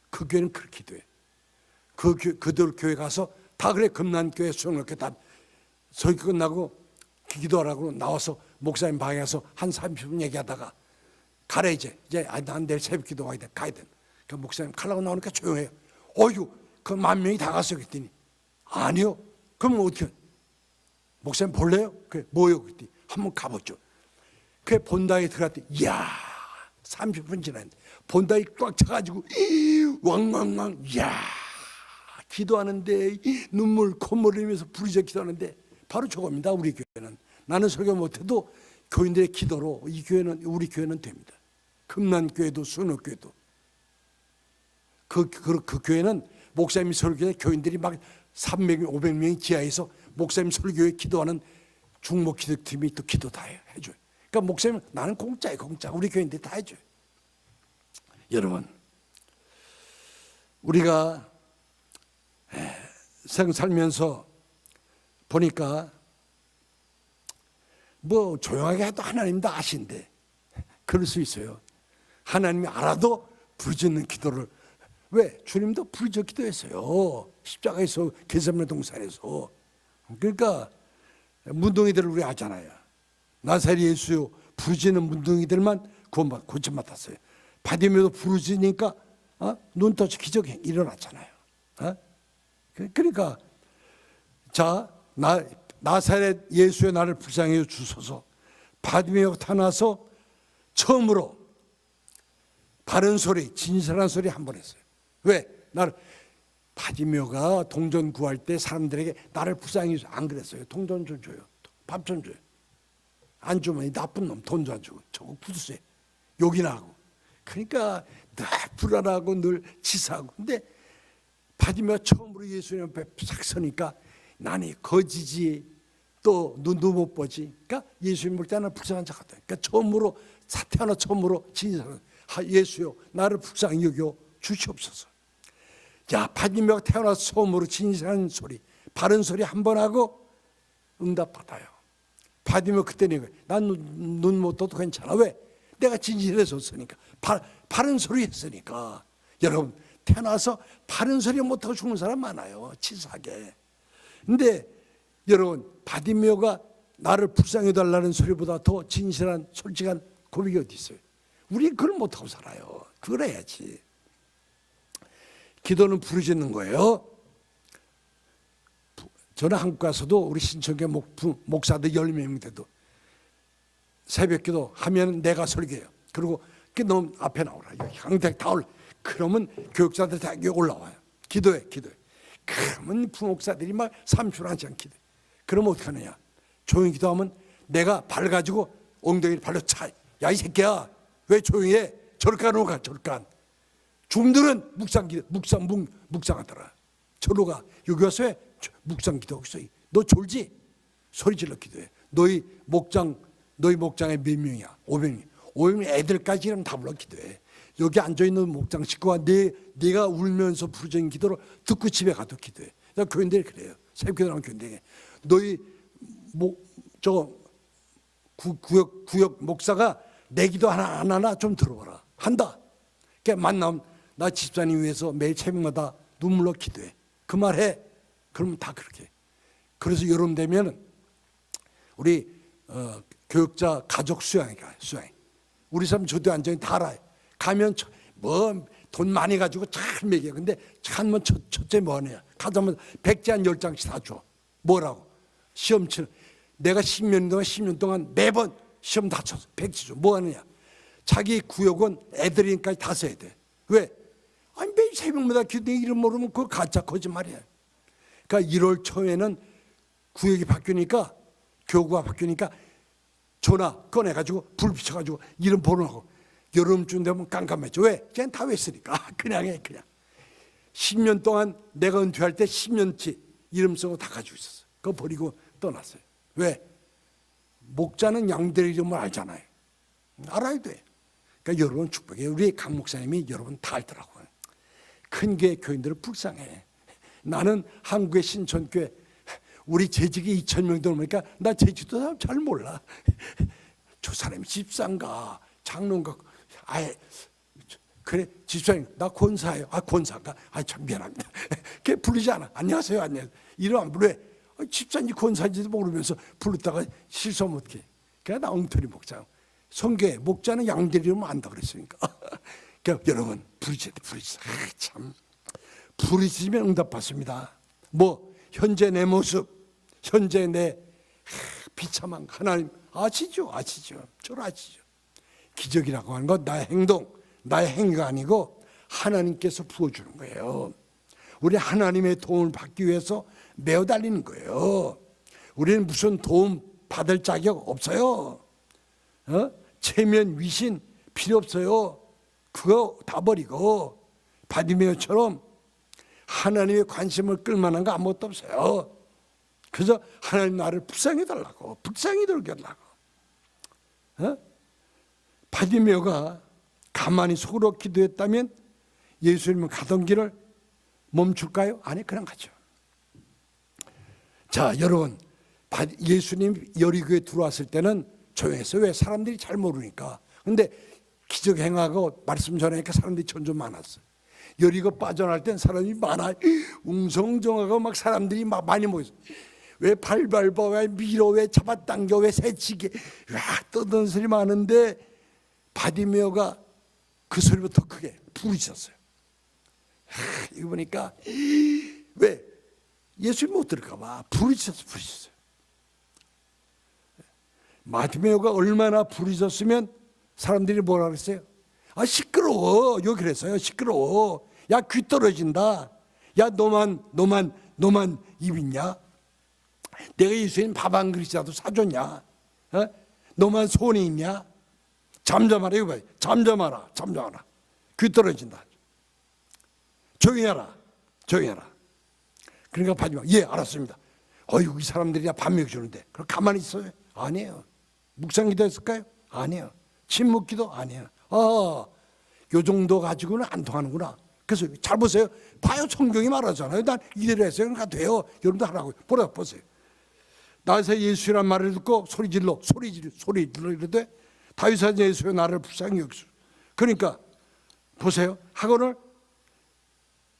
그 교회는 그렇게 기도해. 그들 교회 가서 다 그래. 금난교회 수영학교 다 설교 끝나고 기도하라고 나와서 목사님 방에 가서 한 30분 얘기하다가 가래 이제 난 내일 새벽 기도 가야 돼. 그 목사님 가려고 나오니까 조용해요. 어휴, 그 10,000명이 다 갔어요. 그랬더니 아니요. 그럼 어떻게? 목사님 볼래요? 그래, 뭐요? 그랬더니 한번 가보죠. 그 본당에 들어갔더니 이야, 30분 지났는데 본당이 꽉 차가지고 왕왕왕. 이야, 기도하는데 눈물 콧물 흘리면서 부르짖어 기도하는데 바로 저겁니다. 우리 교회는. 나는 설교 못해도 교인들의 기도로 우리 교회는 됩니다. 금난교회도 순옥교회도. 그 교회는 목사님 설교에 교인들이 막 300명, 500명이 지하에서 목사님 설교에 기도하는 중목 기도팀이 또 기도 다 해줘요. 그러니까 목사님, 나는 공짜예요, 공짜. 우리 교인들이 다 해줘요. 여러분, 우리가 살면서 보니까 조용하게 해도 하나님 다 아신데 그럴 수 있어요. 하나님이 알아도 부르짖는 기도를. 왜? 주님도 부르짖어 기도했어요. 십자가에서 겟세마네 동산에서. 그러니까 문둥이들을 우리 아잖아요. 나사렛 예수요 부르짖는 문둥이들만 고침받았어요. 바디메오도 부르짖으니까 눈 떠서 기적이 일어났잖아요. 그러니까 나사렛 예수의 나를 불쌍히 주소서. 바디메오가 타나서 처음으로 바른 소리, 진실한 소리 한 번 했어요. 왜? 바디메오가 동전 구할 때 사람들에게 나를 불쌍히 안 그랬어요. 동전 좀 줘요. 밥 좀 줘요. 안 주면 이 나쁜 놈 돈도 안 주고 저거 부두세 욕이나 하고. 그러니까 늘 불안하고 늘 치사하고. 근데 바디메오가 처음으로 예수님 앞에 싹 서니까 나니 거지지 또 눈도 못 보지. 그러니까 예수님 볼 때는 불쌍한 자 같다. 그러니까 처음으로 태어나 처음으로 진실한 예수여 나를 불쌍히 여겨 주시옵소서. 야, 바디메오가 태어나서 처음으로 진실한 소리, 바른 소리 한 번 하고 응답 받아요. 바디메오 그때는 난 눈 못 떠도 괜찮아. 왜? 내가 진실해졌으니까. 바른 소리 했으니까. 여러분 태어나서 바른 소리 못하고 죽는 사람 많아요. 치사하게. 근데 여러분 바디메오가 나를 불쌍히 달라는 소리보다 더 진실한 솔직한 고백이 어디 있어요? 우리 그걸 못하고 살아요. 그걸 해야지. 기도는 부르짖는 거예요. 저는 한국 가서도 우리 신천교회 목사들 10명인데도 새벽기도 하면 내가 설교해요. 그리고 너 앞에 나오라. 강대 다 올라. 그러면 교육자들 다 여기 올라와요. 기도해. 그러면 부목사들이 막 3초나 기도해. 그러면 어떻게 하느냐. 조용히 기도하면 내가 발 가지고 엉덩이를 발로 차. 야, 이 새끼야. 왜 조용히 해? 저럴까 가 저럴까. 중들은 묵상하더라. 저로 가. 여기 와서 왜 묵상 기도하고 있어? 너 졸지? 소리 질러 기도해. 너희 목장에 몇 명이야? 500명. 500명 애들까지는 다 불러 기도해. 여기 앉아있는 목장 식구가 네가 울면서 부르짖는 기도를 듣고 집에 가도 기도해. 교인들이 그래요. 새벽기도 나오는 교인들이. 너희 구역 목사가 내 기도 하나하나 좀 들어봐라. 한다. 그러니까 만나면 나 집사님 위해서 매일 새벽마다 눈물로 기도해. 그 말 해. 그러면 다 그렇게 해. 그래서 여름 되면 우리 교육자 가족 수양회 가요. 수양. 우리 사람 저도 앉아있는 다 알아요. 가면 뭐 돈 많이 가지고 잘 먹여. 근데 참면 첫째 뭐 하냐. 가자면 백지 한 10장씩 다 줘. 뭐라고? 시험 치는. 내가 10년 동안 매번 시험 다 쳐서 백지 줘. 뭐 하느냐. 자기 구역은 애들이니까 다 써야 돼. 왜? 아니 매일 새벽마다 기도 이름 모르면 그거 가짜 거짓말이야. 그러니까 1월 초에는 구역이 바뀌니까 교구가 바뀌니까 전화 꺼내가지고 불 비춰가지고 이름 번호하고 여름쯤 되면 깜깜해져. 왜? 그냥 다 외쓰니까. 그냥 해. 10년 동안 내가 은퇴할 때 10년치 이름 쓰고 다 가지고 있었어. 그거 버리고 떠났어요. 왜? 목자는 양들 이름을 알잖아요. 알아야 돼. 그러니까 여러분 축복해. 우리 강 목사님이 여러분 다 알더라고요. 큰 교회 교인들은 불쌍해. 나는 한국의 신천교회 우리 재직이 2,000명 넘으니까 나 재직도 사람 잘 몰라. 저 사람이 집사인가 장로인가. 아예 그래 집사님 나 권사예요. 아 권사인가. 아 참 미안합니다. 걔 부르지 않아. 안녕하세요. 이름 안 부르. 집사인지 권사인지도 모르면서 부르다가 실수하면 어떡해. 그래 나 엉터리 목자. 성교회 목자는 양들 이름 안다 그랬으니까. 그러니까 여러분 부르짖어. 참 부르짖으면 응답받습니다. 뭐 현재 내 모습, 현재 내 비참한 하나님 아시죠? 저를 아시죠? 기적이라고 하는 건 나의 행동, 나의 행위가 아니고 하나님께서 부어주는 거예요. 우리 하나님의 도움을 받기 위해서 매어 달리는 거예요. 우리는 무슨 도움 받을 자격 없어요. 체면, 위신 필요 없어요. 그거 다 버리고 바디메오처럼 하나님의 관심을 끌만한 거 아무것도 없어요. 그래서 하나님 나를 불쌍히 달라고, 불쌍히 돌게 하려고. 바디메오가 가만히 속으로 기도했다면 예수님은 가던 길을 멈출까요? 아니, 그냥 가죠. 자, 여러분, 예수님 여리고에 들어왔을 때는 조용했어요. 왜? 사람들이 잘 모르니까. 근데 기적 행하고 말씀 전하니까 사람들이 점점 많았어요. 여리고 빠져나갈 땐 사람이 많아. 웅성정하고 막 사람들이 막 많이 모였어요. 왜 발발바, 왜 밀어, 왜 잡아당겨, 왜 새치기, 와 떠드는 소리 많은데 바디메오가 그 소리보다 더 크게 부르짖었어요. 이거 보니까 왜 예수님 못 들을까 봐 부르짖었어요. 바디메오가 얼마나 부르짖었으면 사람들이 뭐라 그랬어요? 아 시끄러워. 여기 그랬어요. 시끄러워. 야 귀 떨어진다. 야 너만 입 있냐? 내가 예수님 밥 한 그릇이라도 사줬냐? 너 너만 소원이 있냐? 잠잠하라. 이거 봐요. 잠잠하라. 잠잠하라. 귀 떨어진다. 조용히 하라. 조용히 하라. 그러니까 바지막 예 알았습니다. 어이구 이 사람들이 밥 먹여주는데 그럼 가만히 있어요? 아니에요. 묵상기도 했을까요? 아니에요. 침묵기도 아니에요. 요 정도 가지고는 안 통하는구나. 그래서 잘 보세요. 봐요. 성경이 말하잖아요. 난 이대로 했어요. 그러니까 돼요. 여러분도 하라고요. 보세요. 나에서 예수란 말을 듣고 소리 질러 이러되 다윗아 예수여 나를 불쌍히 여기소. 그러니까 보세요. 학원을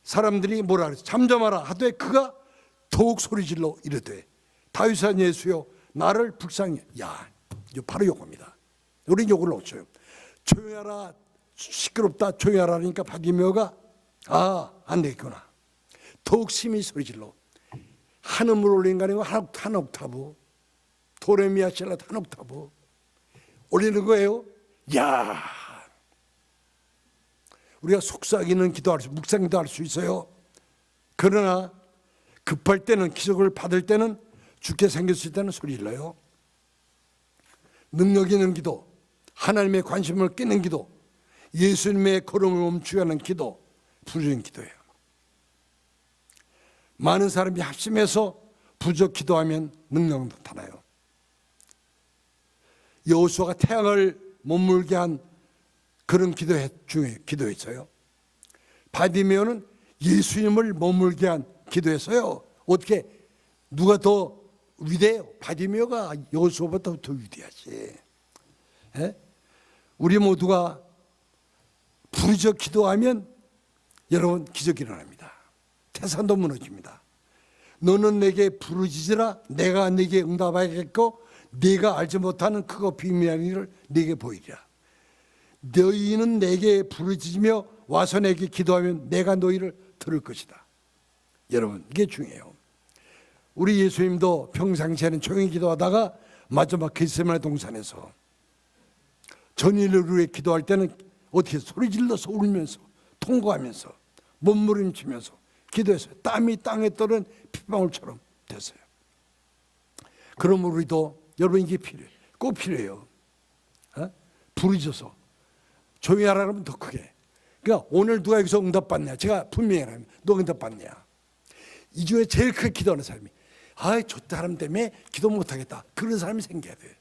사람들이 뭐라 그랬어? 잠잠하라 하되 그가 더욱 소리 질러 이르되 다윗아 예수여 나를 불쌍히. 야, 이거 바로 요겁니다. 우리 요걸 놓쳐요. 조용히 하라. 시끄럽다. 조용히 하라니까 바디메오가 안 되겠구나. 더욱 심히 소리 질러. 한음을 올린 거 아니고 한 옥타브. 도레미아실라 한 옥타브 올리는 거예요. 야, 우리가 속삭이는 기도할 수, 묵상기도 할 수 있어요. 그러나 급할 때는, 기적을 받을 때는, 죽게 생겼을 때는 소리 질러요. 능력 있는 기도, 하나님의 관심을 끼는 기도, 예수님의 걸음을 멈추게 하는 기도, 부르짖는 기도예요. 많은 사람이 합심해서 부적 기도하면 능력 나타나요. 여호수아가 태양을 머물게 한 그런 기도했어요. 바디메오는 예수님을 머물게 한 기도했어요. 어떻게 누가 더 위대해요? 바디메오가 여호수아보다 더 위대하지. 에? 우리 모두가 부르짖어 기도하면 여러분 기적이 일어납니다. 태산도 무너집니다. 너는 내게 부르짖으라. 내가 네게 응답하겠고 네가 알지 못하는 크고 비밀한 일을 네게 보이리라. 너희는 내게 부르짖으며 와서 내게 기도하면 내가 너희를 들을 것이다. 여러분 이게 중요해요. 우리 예수님도 평상시에는 조용히 기도하다가 마지막 겟세마네 동산에서 전인을 위해 기도할 때는 어떻게 소리 질러서 울면서 통곡하면서 몸부림치면서 기도했어요. 땀이 땅에 떨어진 핏방울처럼 됐어요. 그럼 우리도 여러분 이게 필요해요. 꼭 필요해요. 부르짖어서 조용히 하라 그러면 더 크게. 그러니까 오늘 누가 여기서 응답받냐? 제가 분명히 하라면 너 응답받냐? 이 중에 제일 크게 기도하는 사람이 저 사람 때문에 기도 못하겠다. 그런 사람이 생겨야 돼요.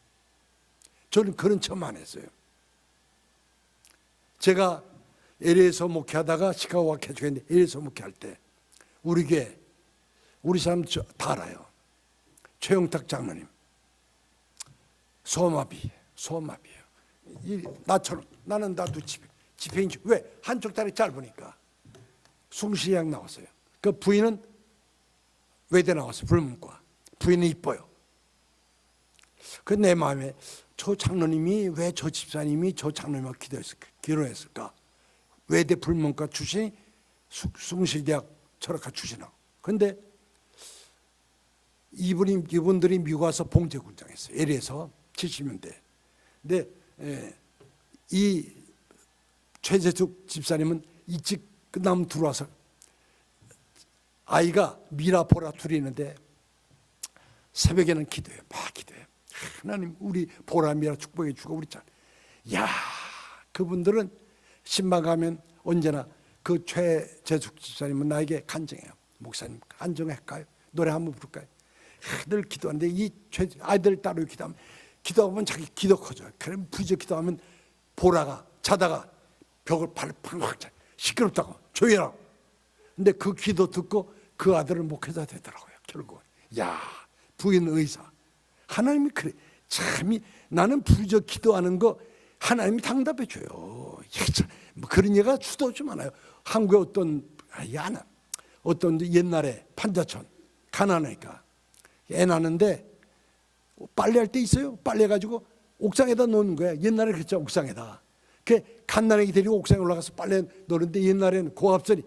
저는 그런 체험 안 했어요. 제가 LA에서 목회하다가 시카고 개척했는데 LA에서 목회할 때 우리 교회 우리 사람 다 알아요. 최영탁 장로님 소마비예요. 나처럼 나도 집회인지 왜 한쪽 다리 짧으니까 숭실이양 나왔어요. 그 부인은 외대 나왔어요. 불문과 부인은 이뻐요. 그 내 마음에 저 장로님이 왜 저 집사님이 저 장로님과 기도했을까? 외대 불문과 출신이 숭실대학 철학과 출신하고. 근데 이분들이 미국 와서 봉제군장했어요. LA에서 70년대. 근데 이 최재숙 집사님은 일찍 끝나면 들어와서 아이가 미라 보라 둘이 있는데 새벽에는 기도해요. 막 기도해요. 하나님 우리 보라 미라 축복해 주고 우리 잘. 야, 그분들은 신방 가면 언제나 그 최재숙 집사님은 나에게 간증해요. 목사님 간증할까요? 노래 한번 부를까요? 늘 기도하는데 이 아이들 따로 기도하면 자기 기도 커져요. 그럼 부재 기도하면 보라가 자다가 벽을 발을 팡 차. 시끄럽다고 조용히 하라고. 근데 그 기도 듣고 그 아들은 목회자 되더라고요. 결국 야, 부인 의사. 하나님이 그래. 참이 나는 부재 기도하는 거 하나님이 당답해 줘요. 뭐 그런 얘가 수도 없이 많아요. 한국에 어떤 옛날에 판자촌 가난하니까 애 낳는데 빨래할 때 있어요. 빨래 가지고 옥상에다 놓는 거야. 옛날에 그랬죠. 옥상에다. 그 갓난아기 데리고 옥상에 올라가서 빨래 놓는데 옛날에는 고압선이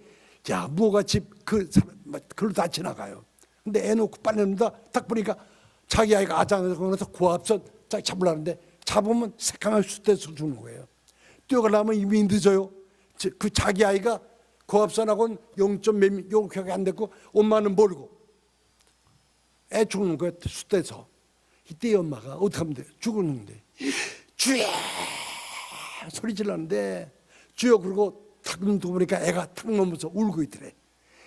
무어같이 그걸로 다 지나가요. 근데 애 놓고 빨래 놓는다 딱 보니까 자기 아이가 아장아장해서 고압선 딱 잡으려는데 잡으면 새까맣게 숫대서 주는 거예요. 뛰어가려면 이미 늦어요. 그 자기 아이가 고압선하고는 0.몇 요렇게 안 됐고 엄마는 모르고 애 죽는 거예요. 숫대서. 이때 엄마가 어떻게 하면 돼? 죽었는데 주여 소리 질렀는데 주여 그러고 탁 눈 뜨고 보니까 애가 탁 넘어서 울고 있더래.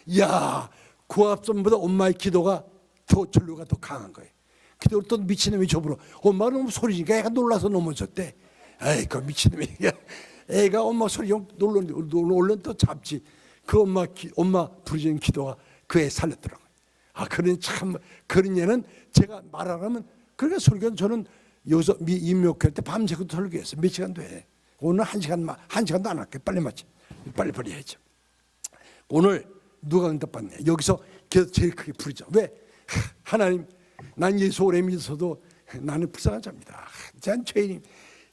이야, 그 앞전보다 엄마의 기도가 더 전류가 더 강한 거예요. 기도를 또 미친놈이 저으로 엄마가 너무 소리니까 애가 놀라서 넘어졌대. 에이 그 미친놈이 애가 엄마 소리 좀 놀면 또 잡지. 그 엄마 부르짖는 기도가 그 애 살렸더라고요. 아 그런 참 그런 얘는 제가 말하라면 그러니까 설교는 저는 여기서 임묘할 때 밤새고 설교했어요. 몇 시간도 해. 오늘 한 시간도 안 할게요. 빨리 마치 빨리 해야죠. 오늘 누가 응답받냐? 여기서 계속 제일 크게 부르죠. 왜? 하나님, 난 예수 오래 믿어서도 나는 불쌍한 자입니다. 전 죄인님,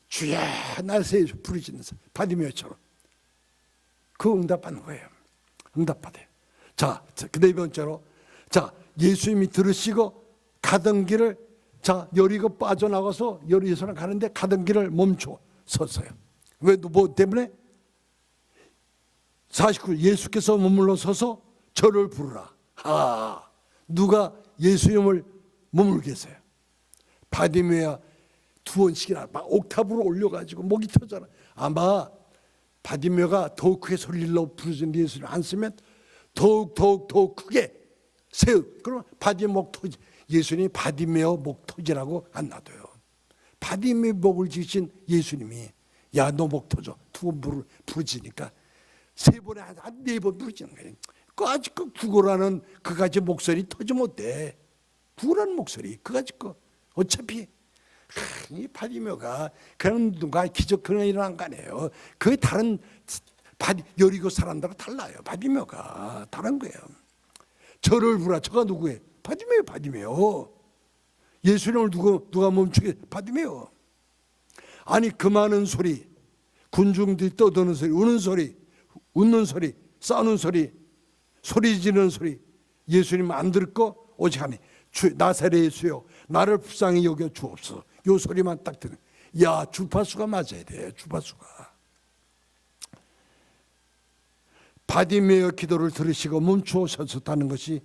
주여 날 세워서 부르짖는 바디메어처럼 그 응답받는 거예요. 응답받아요. 자, 그 네 번째로, 자 예수님이 들으시고 가던 길을 자 여리고 빠져나가서 여리고서는 가는데 가던 길을 멈춰 섰어요. 왜? 뭐 때문에? 49 예수께서 머물러 서서 저를 부르라. 아, 누가 예수님을 머물게 했어요? 바디메아 두 번씩이나 막 옥탑으로 올려가지고 목이 터져라. 아마 바디메아가 더욱 크게 소리를 부르짖는 예수님 안 쓰면 더욱 크게 세우. 그러면 바디메아 목 터지. 예수님이 바디메아 목 터지라고 안 놔둬요. 바디메아 목을 지신 예수님이 야 너 목 터져 두 번 부르짖으니까 세 번에 한 네 번 부르짖는 거예요. 그 아직 그 구걸하는 그가지 목소리 터지면 어때? 구걸하는 목소리 그가지 거 어차피 이 바디메아가 그런 누가 기적 그런 일은 거 아니에요. 그 다른 여리고 사람들하고 달라요. 바디메아가 다른 거예요. 저를 부르라. 저가 누구예요? 바디메아. 예수님을 누가 멈추게? 바디메아. 아니 그 많은 소리, 군중들이 떠드는 소리, 우는 소리, 웃는 소리, 싸우는 소리, 소리 지르는 소리 예수님 안 들을 거 오직 하니 나사렛 예수여 나를 불쌍히 여겨 주옵소서. 요 소리만 딱 듣는. 야 주파수가 맞아야 돼. 주파수가. 바디메어 기도를 들으시고 멈추어 서셨다는 것이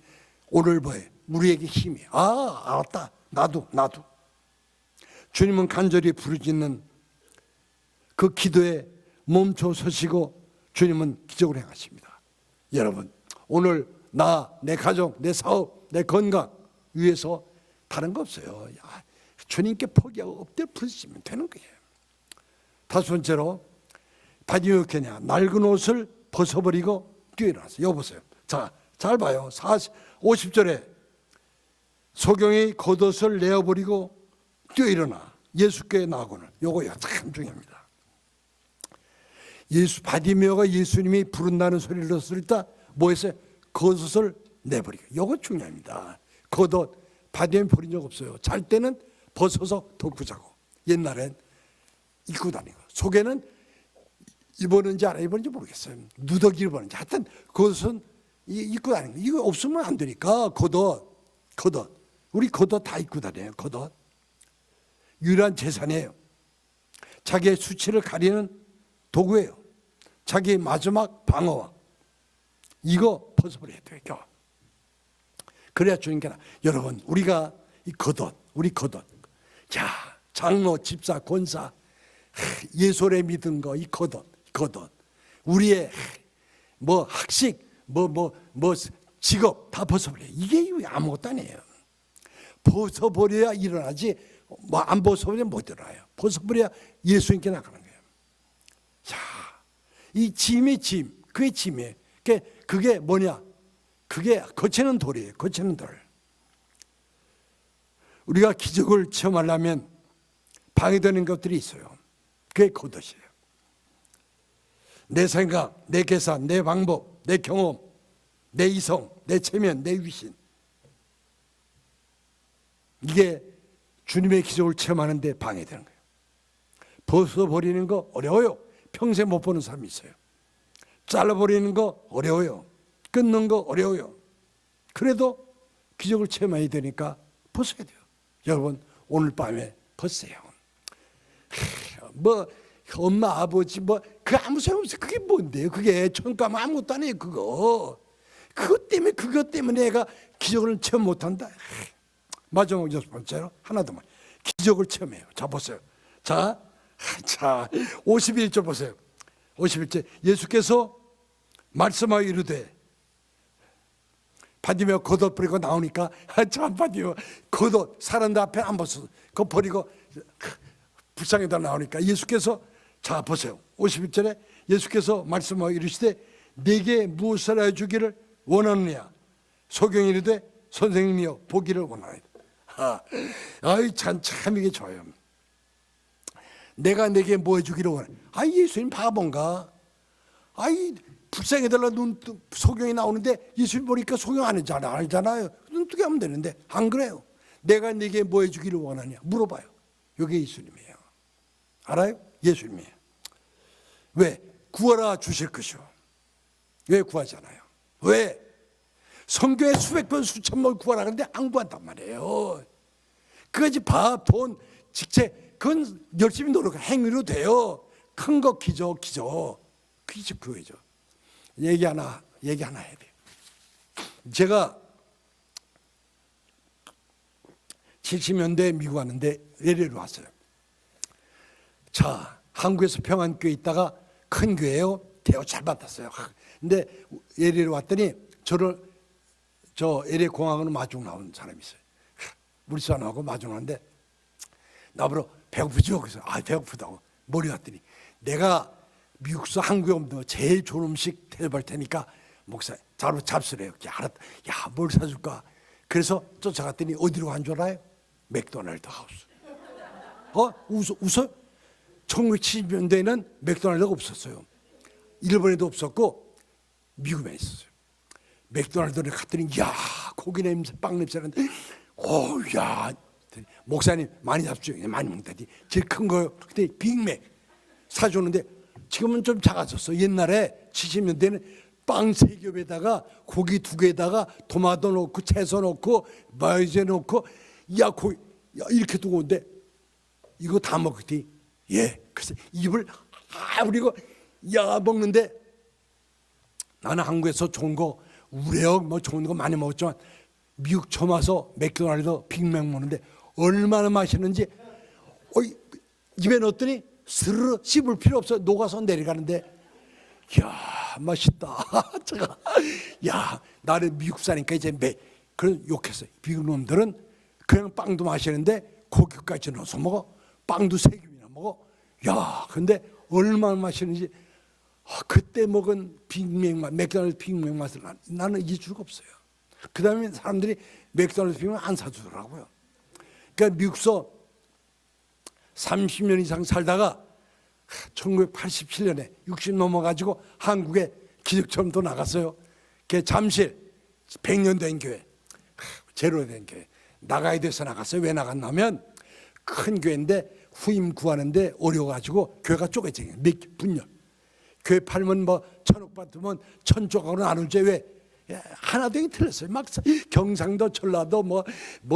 오늘 뭐예요? 우리에게 힘이에요. 아 알았다. 나도 주님은 간절히 부르짖는 그 기도에 멈춰 서시고 주님은 기적을 행하십니다. 여러분 오늘 나, 내 가정, 내 사업, 내 건강 위해서 다른 거 없어요. 야, 주님께 포기하고 엎드려 부르시면 되는 거예요. 다섯 번째로 바디메아 어떻게냐? 낡은 옷을 벗어버리고 뛰어나서 여보세요. 자, 잘 봐요. 50절에 소경이 겉옷을 내어버리고 뛰어일어나 예수께 나아오는 요거야 참 중요합니다. 바디메아가 예수님이 부른다는 소리를 들었을 때 뭐 했어요? 겉옷을 내버리고. 요거 중요합니다. 겉옷 바디메아 버린 적 없어요. 잘 때는 벗어서 덮고 자고 옛날엔 입고 다니고 속에는 입었는지 안 입었는지 모르겠어요. 누더기 입었는지 하여튼 겉옷은 입고 다니는 거. 이거 없으면 안 되니까 겉옷 우리 겉옷 다 입고 다녀요. 겉옷 유일한 재산이에요. 자기의 수치를 가리는 도구예요. 자기의 마지막 방어와 이거 벗어버려야 돼요. 그래야 주님께나 여러분 우리가 이 겉옷 우리 겉옷 자 장로 집사 권사 예솔에 믿은 거 이 겉옷 우리의 뭐 학식 뭐 직업 다 벗어버려. 이게 아무것도 아니에요. 벗어버려야 일어나지 뭐 안 벗어버리면 못 일어나요. 벗어버려야 예수님께 나가는 거예요. 자, 이 짐이 그게 짐이에요. 그게 뭐냐? 그게 거치는 돌이에요. 거치는 돌. 우리가 기적을 체험하려면 방해되는 것들이 있어요. 그게 겉옷이에요. 내 생각, 내 계산, 내 방법, 내 경험, 내 이성, 내 체면, 내 위신. 이게 주님의 기적을 체험하는 데 방해되는 거예요. 벗어버리는 거 어려워요. 평생 못 보는 사람이 있어요. 잘라버리는 거 어려워요. 끊는 거 어려워요. 그래도 기적을 체험해야 되니까 벗어야 돼요. 여러분 오늘 밤에 벗으세요. 뭐 엄마 아버지 그 아무 소용없어요. 그게 뭔데요? 그게 천가면 아무것도 아니에요. 그것 때문에 애가 기적을 체험 못한다. 마지막 여섯 번째로 하나 더 기적을 체험해요. 자 보세요. 자, 51절 보세요. 51절. 예수께서 말씀하여 이르되, 바디메오 겉옷 버리고 나오니까, 참 바디메오 겉옷 사람들 앞에 안 벗어, 그거 버리고 불쌍하다 나오니까 예수께서, 자 보세요. 51절에 예수께서 말씀하여 이르시되, 내게 무엇을 해주기를 원하느냐? 소경이 이르되, 선생님이여 보기를 원하나이다. 아이 참 이게 좋아요. 내가 내게 뭐 해주기를 원해? 아이 예수님 바본가? 아이 불쌍해달라 눈 소경이 나오는데 예수님 보니까 소경 알잖아요. 눈 뜨게 하면 되는데 안 그래요. 내가 내게 뭐 해주기를 원하냐 물어봐요. 이게 예수님이에요. 알아요? 예수님이에요. 왜? 구하라 주실 것이요. 왜 구하잖아요? 왜? 성경에 수백 번 수천 번 구하라 그러는데 안 구한단 말이에요. 그것이 밥, 돈, 직책 그건 열심히 노력해 행위로 돼요. 큰 거 기저 그게 그거죠. 얘기 하나 해야 돼요. 제가 70년대에 미국 왔는데 LA로 왔어요. 자, 한국에서 평안교회 있다가 큰 교회예요. 대우 잘 받았어요. 근데 LA로 왔더니 저 LA 공항으로 마중 나온 사람이 있어요. 우리 사람하고 마중 나왔는데 나보러 배고프죠? 그래서 배고프다고 머리 갔더니 내가 미국서 한국에 오면 제일 좋은 음식 대접할 테니까 목사 자로 잡수래요. 알았다. 야, 뭘 사줄까? 그래서 쫓아갔더니 어디로 간 줄 알아요? 맥도날드 하우스. 웃어? 1970년대에는 맥도날드가 없었어요. 일본에도 없었고 미국에 있었어요. 맥도날드를 갔더니 야 고기 냄새 빵 냄새 나는데 야 목사님 많이 잡수요. 많이 먹다니 제일 큰 거요. 그때 빅맥 사주는데 지금은 좀 작아졌어. 옛날에 70년대에는 빵 3겹에다가 고기 2개에다가 토마토 넣고 채소 넣고 마요네즈 넣고 고기 이렇게 두고 온데 이거 다 먹었더니 그래서 입을 우리고 먹는데 나는 한국에서 좋은 거 우레옥 뭐 좋은 거 많이 먹었지만 미국 처음 와서 맥도날드 빅맥 먹는데 얼마나 맛있는지 입에 넣었더니 스르르 씹을 필요 없어. 녹아서 내려가는데 맛있다. 제가 나는 미국 사니까 이제 그런 욕했어요. 미국 놈들은 그냥 빵도 마시는데 고기까지 넣어서 먹어. 빵도 3개이나 먹어. 근데 얼마나 맛있는지 그때 먹은 빅맥 맛, 맥도날드 빅맥 맛을 나는 잊을 수가 없어요. 그 다음에 사람들이 맥도날드 빅맥 안 사주더라고요. 그러니까 미국서 30년 이상 살다가 1987년에 60 넘어가지고 한국에 기적처럼 또 나갔어요. 그 잠실 100년 된 교회, 제로 된 교회 나가야 돼서 나갔어요. 왜 나갔냐면 큰 교회인데 후임 구하는데 어려워가지고 교회가 쪼개져 분열. 교회 팔면 1,000억 받으면 1,000조각으로 나누지 왜 하나 되게 틀렸어요. 막 경상도 전라도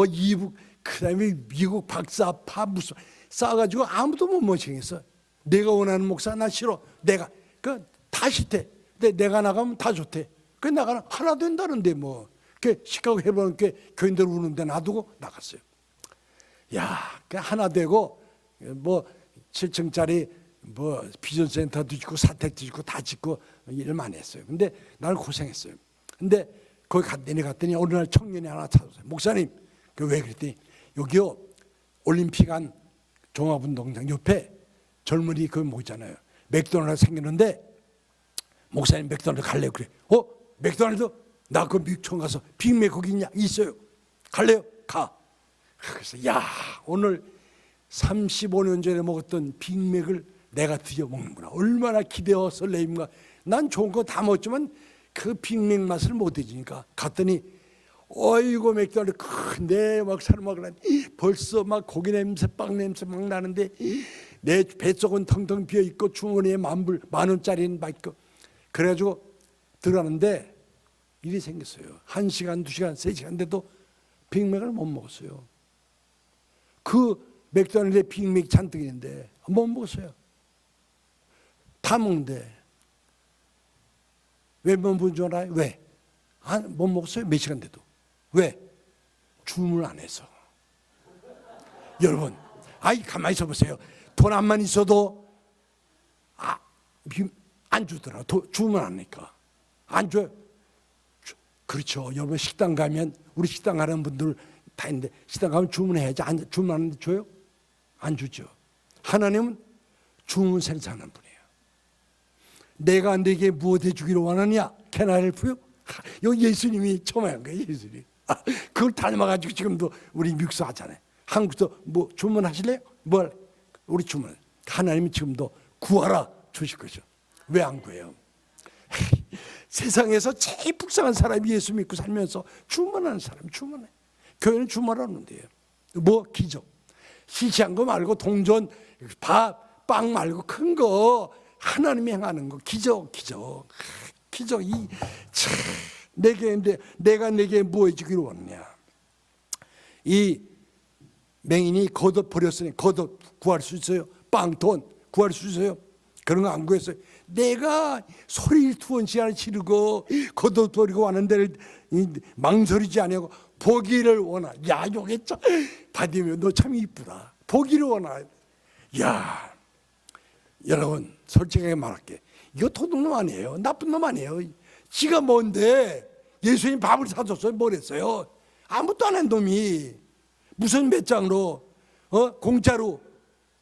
이북 그다음에 미국 박사파 무슨 싸가지고 아무도 못 모시겠어. 내가 원하는 목사 나 싫어. 내가 다 싫대. 근데 내가 나가면 다 좋대. 그 나가는 하나 된다는데 그 시카고 해보는 게 교인들 우는데 놔두고 나갔어요. 그 하나 되고 7층짜리 비전센터도 짓고 사택도 짓고 다 짓고 일을 많이 했어요. 근데 나는 고생했어요. 근데 거기 갔더니 어느 날 청년이 하나 찾아왔어요. 목사님, 왜 그랬더니 여기요 올림픽한 종합운동장 옆에 젊은이 있잖아요. 맥도날드 생겼는데 목사님 맥도날드 갈래요? 그래. 맥도날드? 나 그 미국 처음 가서 빅맥 거기 있어요. 갈래요? 가. 그래서 오늘 35년 전에 먹었던 빅맥을 내가 드디어 먹는구나. 얼마나 기대와 설레임과. 난 좋은 거 다 먹었지만 그 빅맥 맛을 못 잊으니까 갔더니 어이구 맥도날드 큰데 막 사람 먹으라니 벌써 막 고기 냄새 빵 냄새 막 나는데 내 뱃속은 텅텅 비어있고 주머니에 10,000원짜리는 막 있고 그래가지고 들어가는데 일이 생겼어요. 1시간 2시간 3시간 돼도 빅맥을 못 먹었어요. 그 맥도날드에 빅맥 잔뜩 있는데 못 먹었어요. 다 먹는데 왜 못 먹은 줄 알아요? 왜? 못 먹었어요. 몇 시간 돼도. 왜? 주문을 안 해서. 여러분 가만히 있어 보세요. 돈 안만 있어도 안 주더라. 주면 안 하니까 안 줘요. 그렇죠. 여러분 식당 가면 우리 식당 가는 분들 다 있는데 식당 가면 주문해야지. 안 주문 안 하는데 줘요? 안 주죠. 하나님은 주문 생산하는 분이에요. 내가 네게 무엇 해주기를 원하느냐? Can I help you? 여기 예수님이 처음 한 거예요. 예수님. 그걸 닮아가지고 지금도 우리 믹스 하잖아요. 한국도 뭐 주문하실래요? 뭘? 우리 주문. 하나님이 지금도 구하라 주실 거죠. 왜 안 구해요? 세상에서 제일 불쌍한 사람이 예수 믿고 살면서 주문하는 사람 주문해. 교회는 주문하는 데요. 뭐 기적. 시시한 거 말고 동전, 밥, 빵 말고 큰 거 하나님이 행하는 거 기적. 기적이 내가 내게 뭐 해주기를 원하냐. 이 맹인이 걷어 버렸으니 걷어 구할 수 있어요? 빵, 돈 구할 수 있어요? 그런 거 안 구했어요. 내가 소리를 2번씩이나 지르고 걷어버리고 왔는 데를 망설이지 아니하고 보기를 원하. 야, 요게 참 받으면 너 참 이쁘다. 보기를 원하. 야, 여러분 솔직하게 말할게. 이거 도둑놈 아니에요. 나쁜 놈 아니에요. 지가 뭔데 예수님 밥을 사줬어요? 뭘 했어요? 아무것도 안 한 놈이 무슨 몇 장으로 공짜로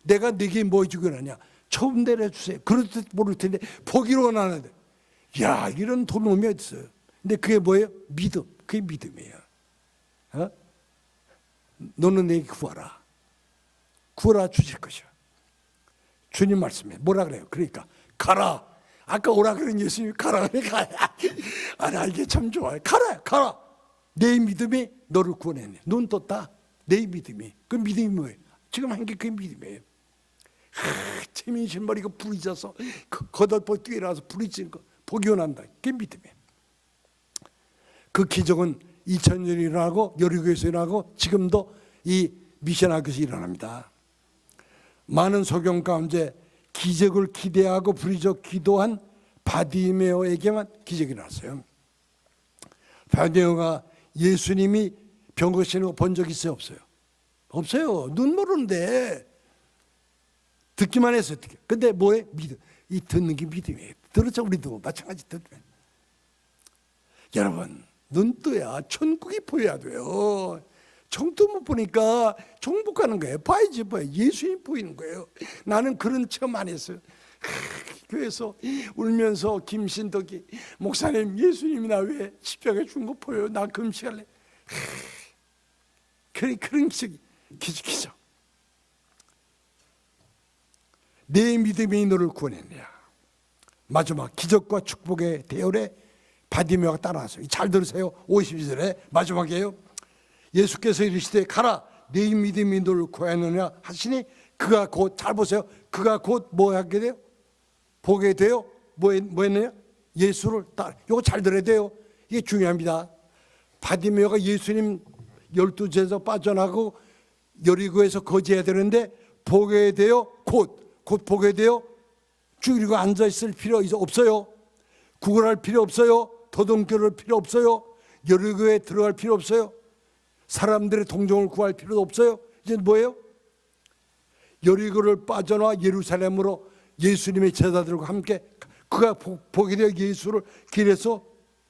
내가 네게 뭐 해주기로 하냐. 처음 내려주세요. 그럴 듯 모를 텐데 보기로 원하는데 야, 이런 도둑놈이 어딨어요. 근데 그게 뭐예요? 믿음. 그게 믿음이에요. 너는 내게 구하라. 구하라 주실 것이야. 주님 말씀에 뭐라 그래요? 그러니까 가라. 아까 오라 그런 예수님이 가라. 나 이게 참 좋아요. 가라. 내 믿음이 너를 구원했네. 눈 떴다. 내 믿음이. 그 믿음이 뭐예요? 지금 한 게 그 믿음이에요. 재민신 머리가 불이 져서 겉옷 뛰어나서 불이 진 거 보기 원한다. 그게 믿음이에요. 그 기적은 2000년이 일어나고 여리고에서 일어나고 지금도 이 미션학교에서 일어납니다. 많은 소경 가운데 기적을 기대하고 부르짖어 기도한 바디메오에게만 기적이 일어났어요. 바디메오가 예수님이 병 고치는 거 본 적 있어요? 없어요? 없어요. 눈 모르는데 듣기만 했어요. 근데 뭐예요? 믿음. 이 듣는 게 믿음이에요. 들었죠? 우리도 마찬가지 듣면. 여러분 눈 떠야 천국이 보여야 돼요. 정도 못 보니까 정복하는 거예요. 봐야지 봐요. 예수님 보이는 거예요. 나는 그런 체험 안 했어요. 교회에서 울면서 김신덕이 목사님 예수님이 나 왜 십자가에 죽은 거 보여요? 나 금식할래. 그런 기적. 내 믿음이 너를 구원했냐. 마지막 기적과 축복의 대열에 바디메오가 따라왔어요. 잘 들으세요. 52절에 마지막이에요. 예수께서 이르시되 가라 내 믿음이 너를 구하느냐 하시니 그가 곧 잘 보세요. 그가 곧 뭐 하게 돼요? 보게 돼요. 뭐 했느냐? 예수를 따라. 이거 잘 들어야 돼요. 이게 중요합니다. 바디메오가 예수님 12제에서 빠져나가고 여리고에서 거지해야 되는데 보게 돼요. 곧 보게 돼요. 죽이고 앉아있을 필요 없어요. 구걸할 필요 없어요. 도둑질할 필요 없어요. 여리고에 들어갈 필요 없어요. 사람들의 동정을 구할 필요도 없어요. 이제 뭐예요? 여리고를 빠져나와 예루살렘으로 예수님의 제자들과 함께 그가 보게 되어 예수를 길에서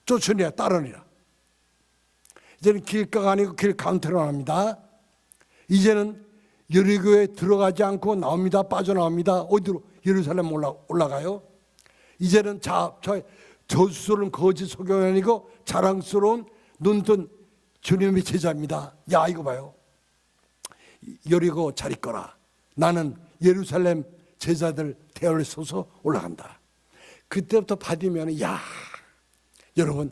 쫓으니라 따르니라. 이제는 길가가 아니고 길 가운데로 합니다. 이제는 여리고에 들어가지 않고 나옵니다. 빠져나옵니다. 어디로? 예루살렘 올라가요. 이제는 저수스러운 거짓 소경이 아니고 자랑스러운 눈뜬 주님의 제자입니다. 야 이거 봐요. 여리고 잘 있거라. 나는 예루살렘 제자들 대열에 서서 올라간다. 그때부터 받으면 여러분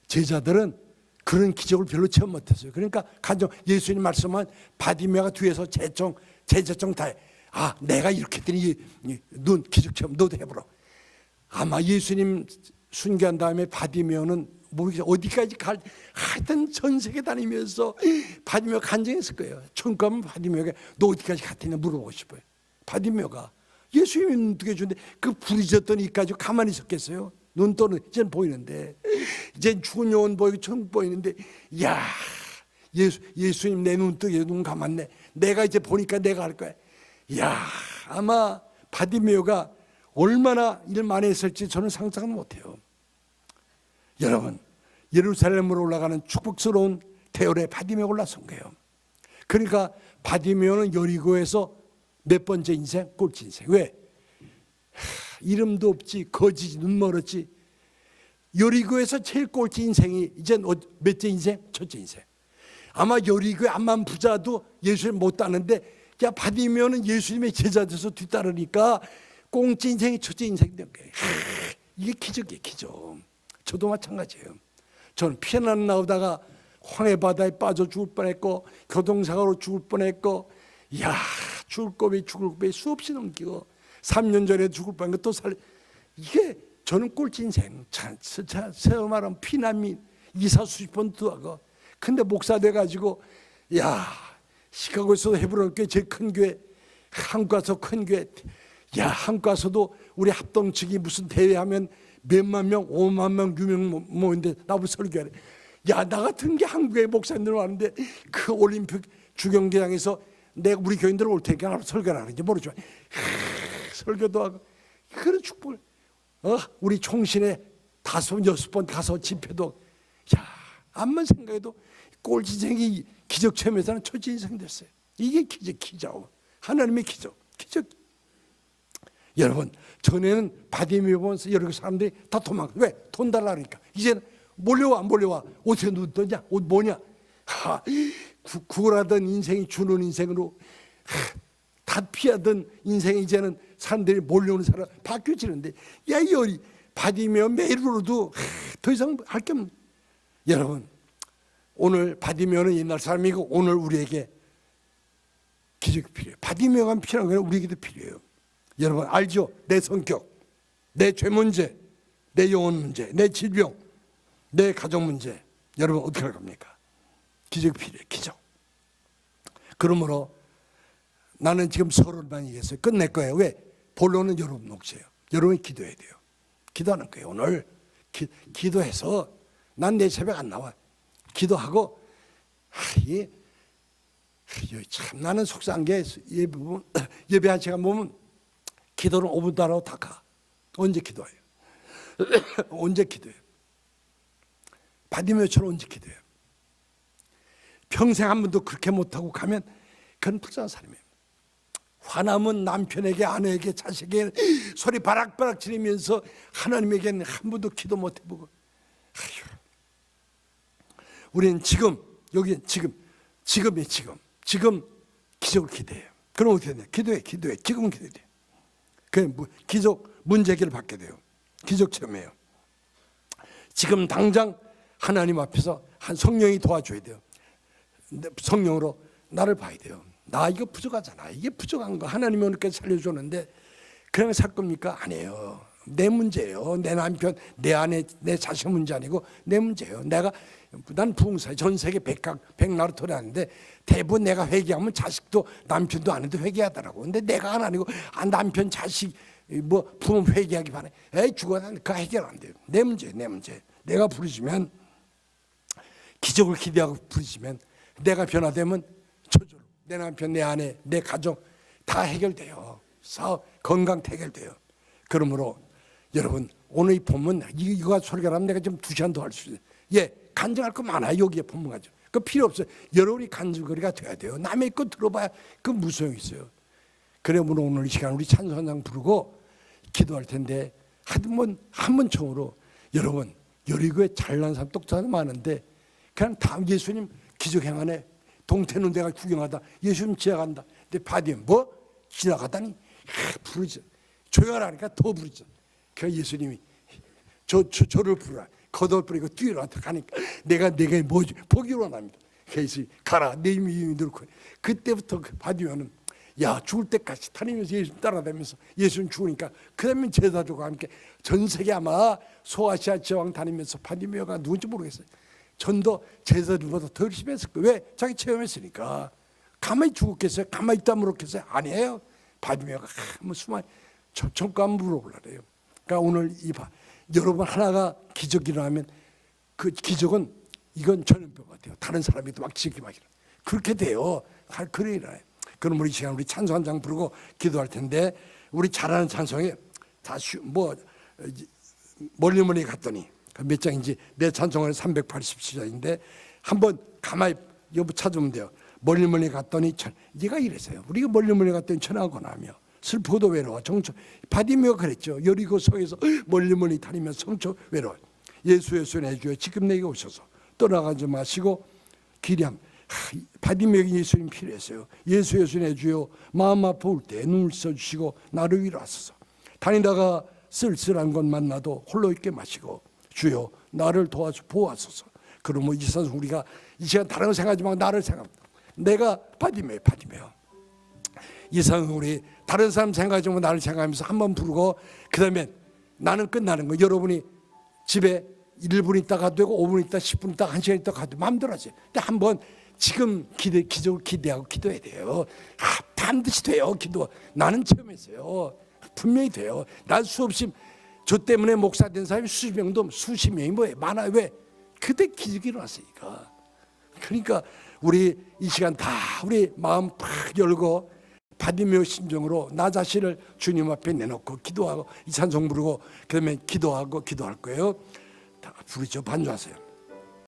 제자들은 그런 기적을 별로 체험 못했어요. 그러니까 간정 예수님 말씀은 바디메오가 뒤에서 제재청 다 해. 내가 이렇게 했더니 눈 기적 체험 너도 해보라. 아마 예수님 순교한 다음에 바디메오는 어디까지 하여튼 전 세계 다니면서 바디메오가 간증했을 거예요. 천국 가면 바디메오가 너 어디까지 갔느냐 물어보고 싶어요. 바디메오가 예수님이 눈 뜨게 주는데 그 불이 졌던 이까지 가만히 있었겠어요? 눈 떠는 이제는 보이는데 이제 죽은 영혼 보이고 천국 보이는데 예수님 내 눈 뜨게 눈 감았네. 내가 이제 보니까 내가 할 거야. 아마 바디메오가 얼마나 일 많이 했을지 저는 상상은 못해요. 여러분, 예루살렘으로 올라가는 축복스러운 대열에 바디메오가 올라선 거예요. 그러니까 바디메오는 여리고에서 몇 번째 인생? 꼴찌 인생. 왜? 이름도 없지, 거지지, 눈 멀었지. 여리고에서 제일 꼴찌 인생이 이제 몇째 인생? 첫째 인생. 아마 여리고의 암만 부자도 예수님 못 따는데, 야, 바디메오는 예수님의 제자 돼서 뒤따르니까 꼴찌 인생이 첫째 인생이 된 거예요. 이게 기적이에요, 기적. 저도 마찬가지예요. 저는 피난 나오다가 황해 바다에 빠져 죽을 뻔했고, 교통사고로 죽을 뻔했고, 이야, 죽을 고비 수없이 넘기고, 3년 전에 죽을 뻔한 것도 이게 저는 꼴찌 인생. 세워 말하면 피난민 이사 수십 번도 하고. 근데 목사 돼가지고, 야, 시카고에서도 헤브론 교회 제일 큰 교회, 한국 가서 큰 교회, 야, 한국 가서도 우리 합동 측이 무슨 대회하면 몇만 명, 5만 명 유명 모인데 나보고 설교하래. 야, 나 같은 게 한국의 목사님들 왔는데 그 올림픽 주경기장에서 내가 우리 교인들 올 테니까 나도 설교를 하는지 모르지만 설교도 하고 그런 축복을 우리 총신에 5, 6번 가서 집회도 야, 암만 생각해도 꼴찌생이 기적 체험에서는 첫째 인생 됐어요. 이게 기적. 하나님의 기적. 여러분, 전에는 바디메오 보면서 여러 사람들이 다 도망가. 왜? 돈 달라니까. 이제는 몰려와. 어떻게 눈 떠냐? 옷 뭐냐? 구걸하던 인생이 주는 인생으로 다 피하던 인생이 이제는 사람들이 몰려오는 사람 바뀌어지는데, 야, 이 바디메오 메일로도 더 이상 할 게 없는. 여러분, 오늘 바디메오는 옛날 사람이고 오늘 우리에게 기적이 필요해요. 바디메오가 필요한 건 우리에게도 필요해요. 여러분 알죠? 내 성격, 내 죄 문제, 내 영혼 문제, 내 질병, 내 가정 문제. 여러분 어떻게 할 겁니까? 기적이 필요해요. 기적. 그러므로 나는 지금 서론만 얘기했어요. 끝낼 거예요. 왜? 본론은 여러분 몫이에요. 여러분이 기도해야 돼요. 기도하는 거예요. 오늘 기도해서 난 내 새벽 안 나와. 기도하고 참 나는 속상한 게 예배한 시간 보면 기도는 5분도 안 하고 다 가. 언제 기도해요? 언제 기도해요? 바디메오처럼 언제 기도해요? 평생 한 번도 그렇게 못하고 가면 그건 불쌍한 사람이에요. 화나면 남편에게, 아내에게, 자식에게 소리 바락바락 지르면서 하나님에게는 한 번도 기도 못 해보고. 우리는 지금 기적을 기대해요. 그럼 어떻게 되냐? 기도해. 지금 기도해. 그 기적 문제기를 받게 돼요. 기적 체험해요. 지금 당장 하나님 앞에서 한 성령이 도와줘야 돼요. 성령으로 나를 봐야 돼요. 나 이거 부족하잖아. 이게 부족한 거 하나님이 오늘까 살려줬는데 그냥 살 겁니까? 아니에요. 내 문제예요. 내 남편, 내 아내, 내 자식 문제 아니고 내 문제예요. 난 부흥사에 전 세계 백나라 토리하는데 대부분 내가 회개하면 자식도 남편도 아내도 회개하더라고. 근데 내가 아니고 남편, 자식, 부모 회개하기 바래. 죽어야 그 해결 안 돼요. 내 문제. 내가 부르시면 기적을 기대하고 부르시면 내가 변화되면 저절로 내 남편, 내 아내, 내 가정 다 해결돼요. 사업, 건강 해결돼요. 그러므로 여러분 오늘 이 본문 이거 설교하면 내가 좀 2시간 더 할 수 있어요. 간증할 거 많아요. 여기에 본문 가죠. 그 필요 없어요. 여러분이 간증거리가 돼야 돼요. 남의 거 들어봐야 그 무슨 소용이 있어요. 그러므로 오늘 이 시간 우리 찬송장 부르고 기도할 텐데 한 번 처음으로 여러분 여리고에 잘난 사람 똑똑한 사람 많은데 그냥 다 예수님 기적 행하네. 동태는 내가 구경하다 예수님 지나간다. 근데 바디는 지나가다니 부르죠. 조용하라니까 더 부르죠. 그 예수님이 저를 부르라. 겉옷 뿌리고 뛰어라 가니까 내가 뭐지? 보기로 합니다. 그래서 가라 내 이름이 들고 그때부터 그 바디오는 죽을 때까지 다니면서 예수님 따라다니면서 예수님 죽으니까 그다음에 제자들과 함께 전 세계 아마 소아시아 지방 다니면서 바디메오가 누군지 모르겠어요. 전도 제자들보다 더 열심히 했을 거예요. 왜? 자기 체험했으니까. 가만히 죽었겠어요? 가만히 있다 물었겠어요? 아니에요. 바디메오가 수많은 전과 물어보려래요. 그러니까 오늘 여러분 하나가 기적이 일어나면 그 기적은 이건 전염병 같아요. 다른 사람이 막 지기 막 그렇게 돼요. 그래 일어나요. 그럼 우리 시간 우리 찬송 한 장 부르고 기도할 텐데, 우리 잘하는 찬송이 멀리 갔더니 몇 장인지, 내 찬송은 387장인데 한번 가만히 여보 찾으면 돼요. 멀리 갔더니 얘가 이랬어요. 우리가 멀리 갔더니 천하고나 하며 슬프고도 외로워 정처. 바디메오가 그랬죠. 여리고성에서 멀리 다니며 성처 외로워. 예수 내주여 지금 내게 오셔서 떠나가지 마시고 기리함. 바디메오가 예수님 필요했어요. 예수 내주여 마음 아파올 때 눈을 써주시고 나를 위로하소서. 다니다가 쓸쓸한 것 만나도 홀로 있게 마시고 주여 나를 도와주 보호하소서. 그러면 이 시간 우리가 이 시간 다른 거 생각하지 말고 나를 생각합니다. 내가 바디메오. 이상 우리 다른 사람 생각하지 말고 나를 생각하면서 한번 부르고, 그 다음에 나는 끝나는 거. 여러분이 집에 1분 있다 가도 되고 5분 있다 10분 있다 1시간 있다 가도 마음대로 하세요. 근데 한번 지금 기대하고 기도해야 돼요. 반드시 돼요. 기도. 나는 체험했어요. 분명히 돼요. 난 수없이 저 때문에 목사 된 사람이 수십 명도 수십 명이 뭐예요? 많아요. 왜? 그때 기적이 일어났으니까. 그러니까 우리 이 시간 다 우리 마음 팍 열고 바디메오 심정으로 나 자신을 주님 앞에 내놓고 기도하고 이 찬송 부르고 그다음에 기도하고 기도할 거예요. 다 부르죠. 반주하세요.